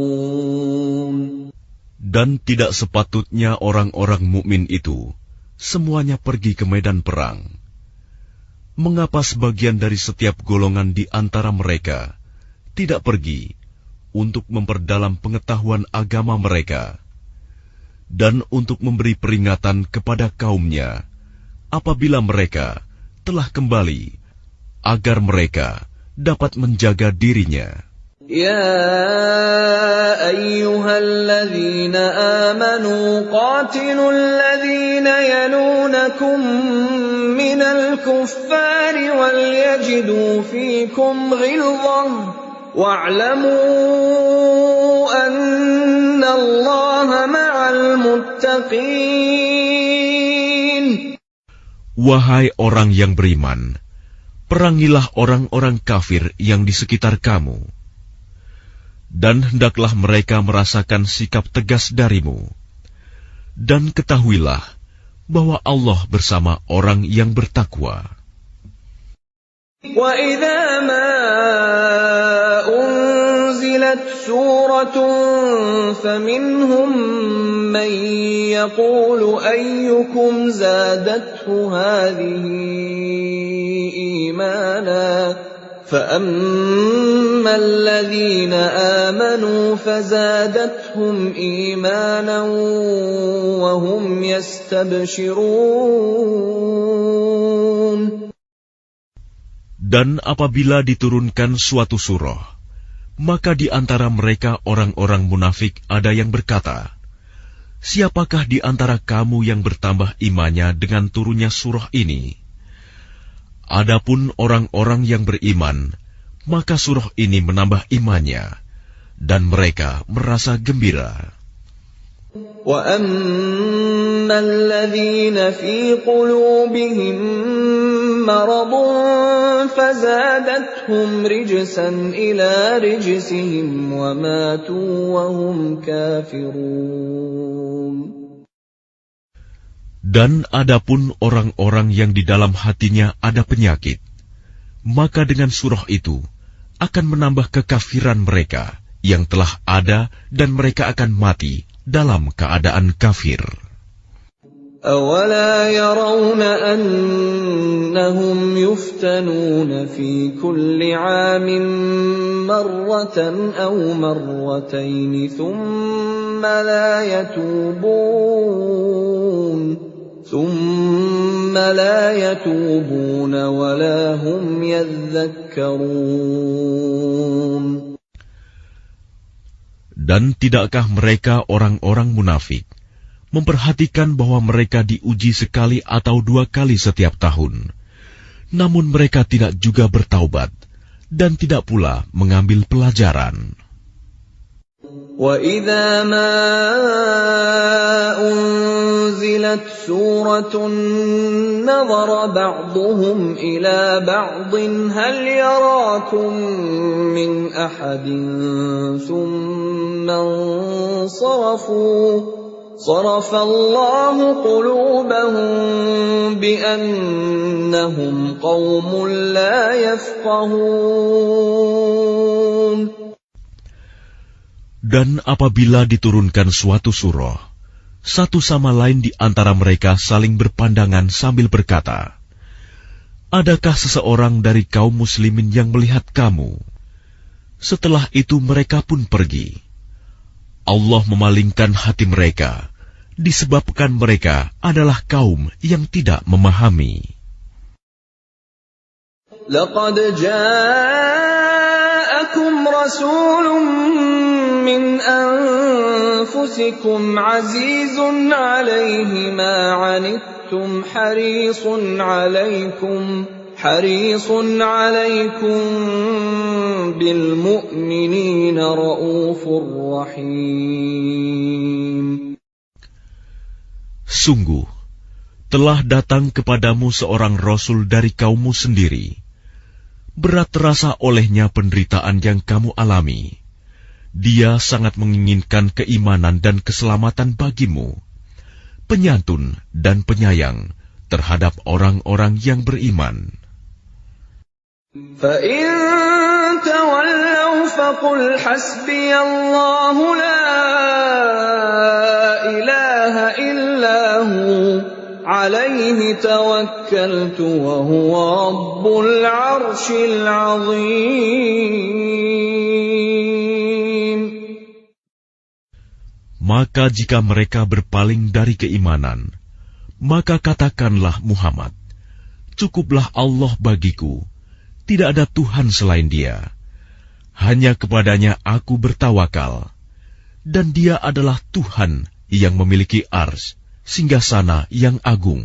Dan tidak sepatutnya orang-orang mukmin itu semuanya pergi ke medan perang. Mengapa sebagian dari setiap golongan di antara mereka tidak pergi untuk memperdalam pengetahuan agama mereka, dan untuk memberi peringatan kepada kaumnya apabila mereka telah kembali, agar mereka dapat menjaga dirinya. Ya ayyuhalladzina amanu qatilul ladzina yalunakum minal kuffari wal yajidu fikum ghilzah wa'lamu anna Allaha ma'al muttaqin. Wahai orang yang beriman, perangilah orang-orang kafir yang di sekitar kamu, dan hendaklah mereka merasakan sikap tegas darimu. Dan ketahuilah bahwa Allah bersama orang yang bertakwa. Wa idza ma unzilat suratun faminhum man yaqulu ayyukum zadathu hadhihi imana فَأَمَّا الَّذِينَ آمَنُوا فَزَادَتْهُمْ إِيمَانًا وَهُمْ يَسْتَبْشِرُونَ. Dan apabila diturunkan suatu surah, maka di antara mereka orang-orang munafik ada yang berkata, siapakah di antara kamu yang bertambah imannya dengan turunnya surah ini? Adapun orang-orang yang beriman, maka surah ini menambah imannya, dan mereka merasa gembira. وَأَمَّا الَّذِينَ فِي قُلُوبِهِم مرض فزادتهم رجسا إلى رجسهم وماتوا وهم كافرون. Dan adapun orang-orang yang di dalam hatinya ada penyakit, maka dengan surah itu akan menambah kekafiran mereka yang telah ada dan mereka akan mati dalam keadaan kafir. أَوَلَا يَرَوْنَ أَنَّهُمْ يُفْتَنُونَ فِي كُلِّ عَامٍ مَرَّةً أَوْ مَرَّتَيْنِ ثُمَّ لَا يَتُوبُونَ وَلَا هُمْ يَذَّكَّرُونَ. Dan tidakkah mereka orang-orang munafik memperhatikan bahwa mereka diuji sekali atau 2 kali setiap tahun, namun mereka tidak juga bertaubat dan tidak pula mengambil pelajaran. وَإِذَا مَا أُنْزِلَتْ سُورَةٌ نَظَرَ بَعْضُهُمْ إِلَى بَعْضٍ هَلْ يَرَاكُمْ مِنْ أَحَدٍ ثُمَّ انصَرَفُوا صَرَفَ اللَّهُ قُلُوبَهُم بِأَنَّهُمْ قَوْمٌ لَّا يَفْقَهُونَ. Dan apabila diturunkan suatu surah, satu sama lain di antara mereka saling berpandangan sambil berkata, "Adakah seseorang dari kaum muslimin yang melihat kamu?" Setelah itu mereka pun pergi. Allah memalingkan hati mereka, disebabkan mereka adalah kaum yang tidak memahami. لَقَدْ جَاءَكُمْ رَسُولٌ مِّنْ أَنفُسِكُمْ عَزِيزٌ عَلَيْهِ مَا عَنِتُّمْ حَرِيصٌ عَلَيْكُمْ بِالْمُؤْمِنِينَ رَءُوفٌ رَحِيمٌ. Sungguh, telah datang kepadamu seorang Rasul dari kaummu sendiri. Berat terasa olehnya penderitaan yang kamu alami. Dia sangat menginginkan keimanan dan keselamatan bagimu, penyantun dan penyayang terhadap orang-orang yang beriman. فَإِن تَوَلَّوْا فَقُلْ حَسْبِيَ اللَّهُ لَا إِلَٰهَ إِلَّا هُوَ عَلَيْهِ تَوَكَّلْتُ وَهُوَ رَبُّ الْعَرْشِ الْعَظِيمِ. Maka jika mereka berpaling dari keimanan, maka katakanlah Muhammad, "Cukuplah Allah bagiku, tidak ada Tuhan selain Dia. Hanya kepadanya aku bertawakal, dan Dia adalah Tuhan yang memiliki arsy, singgasana yang agung."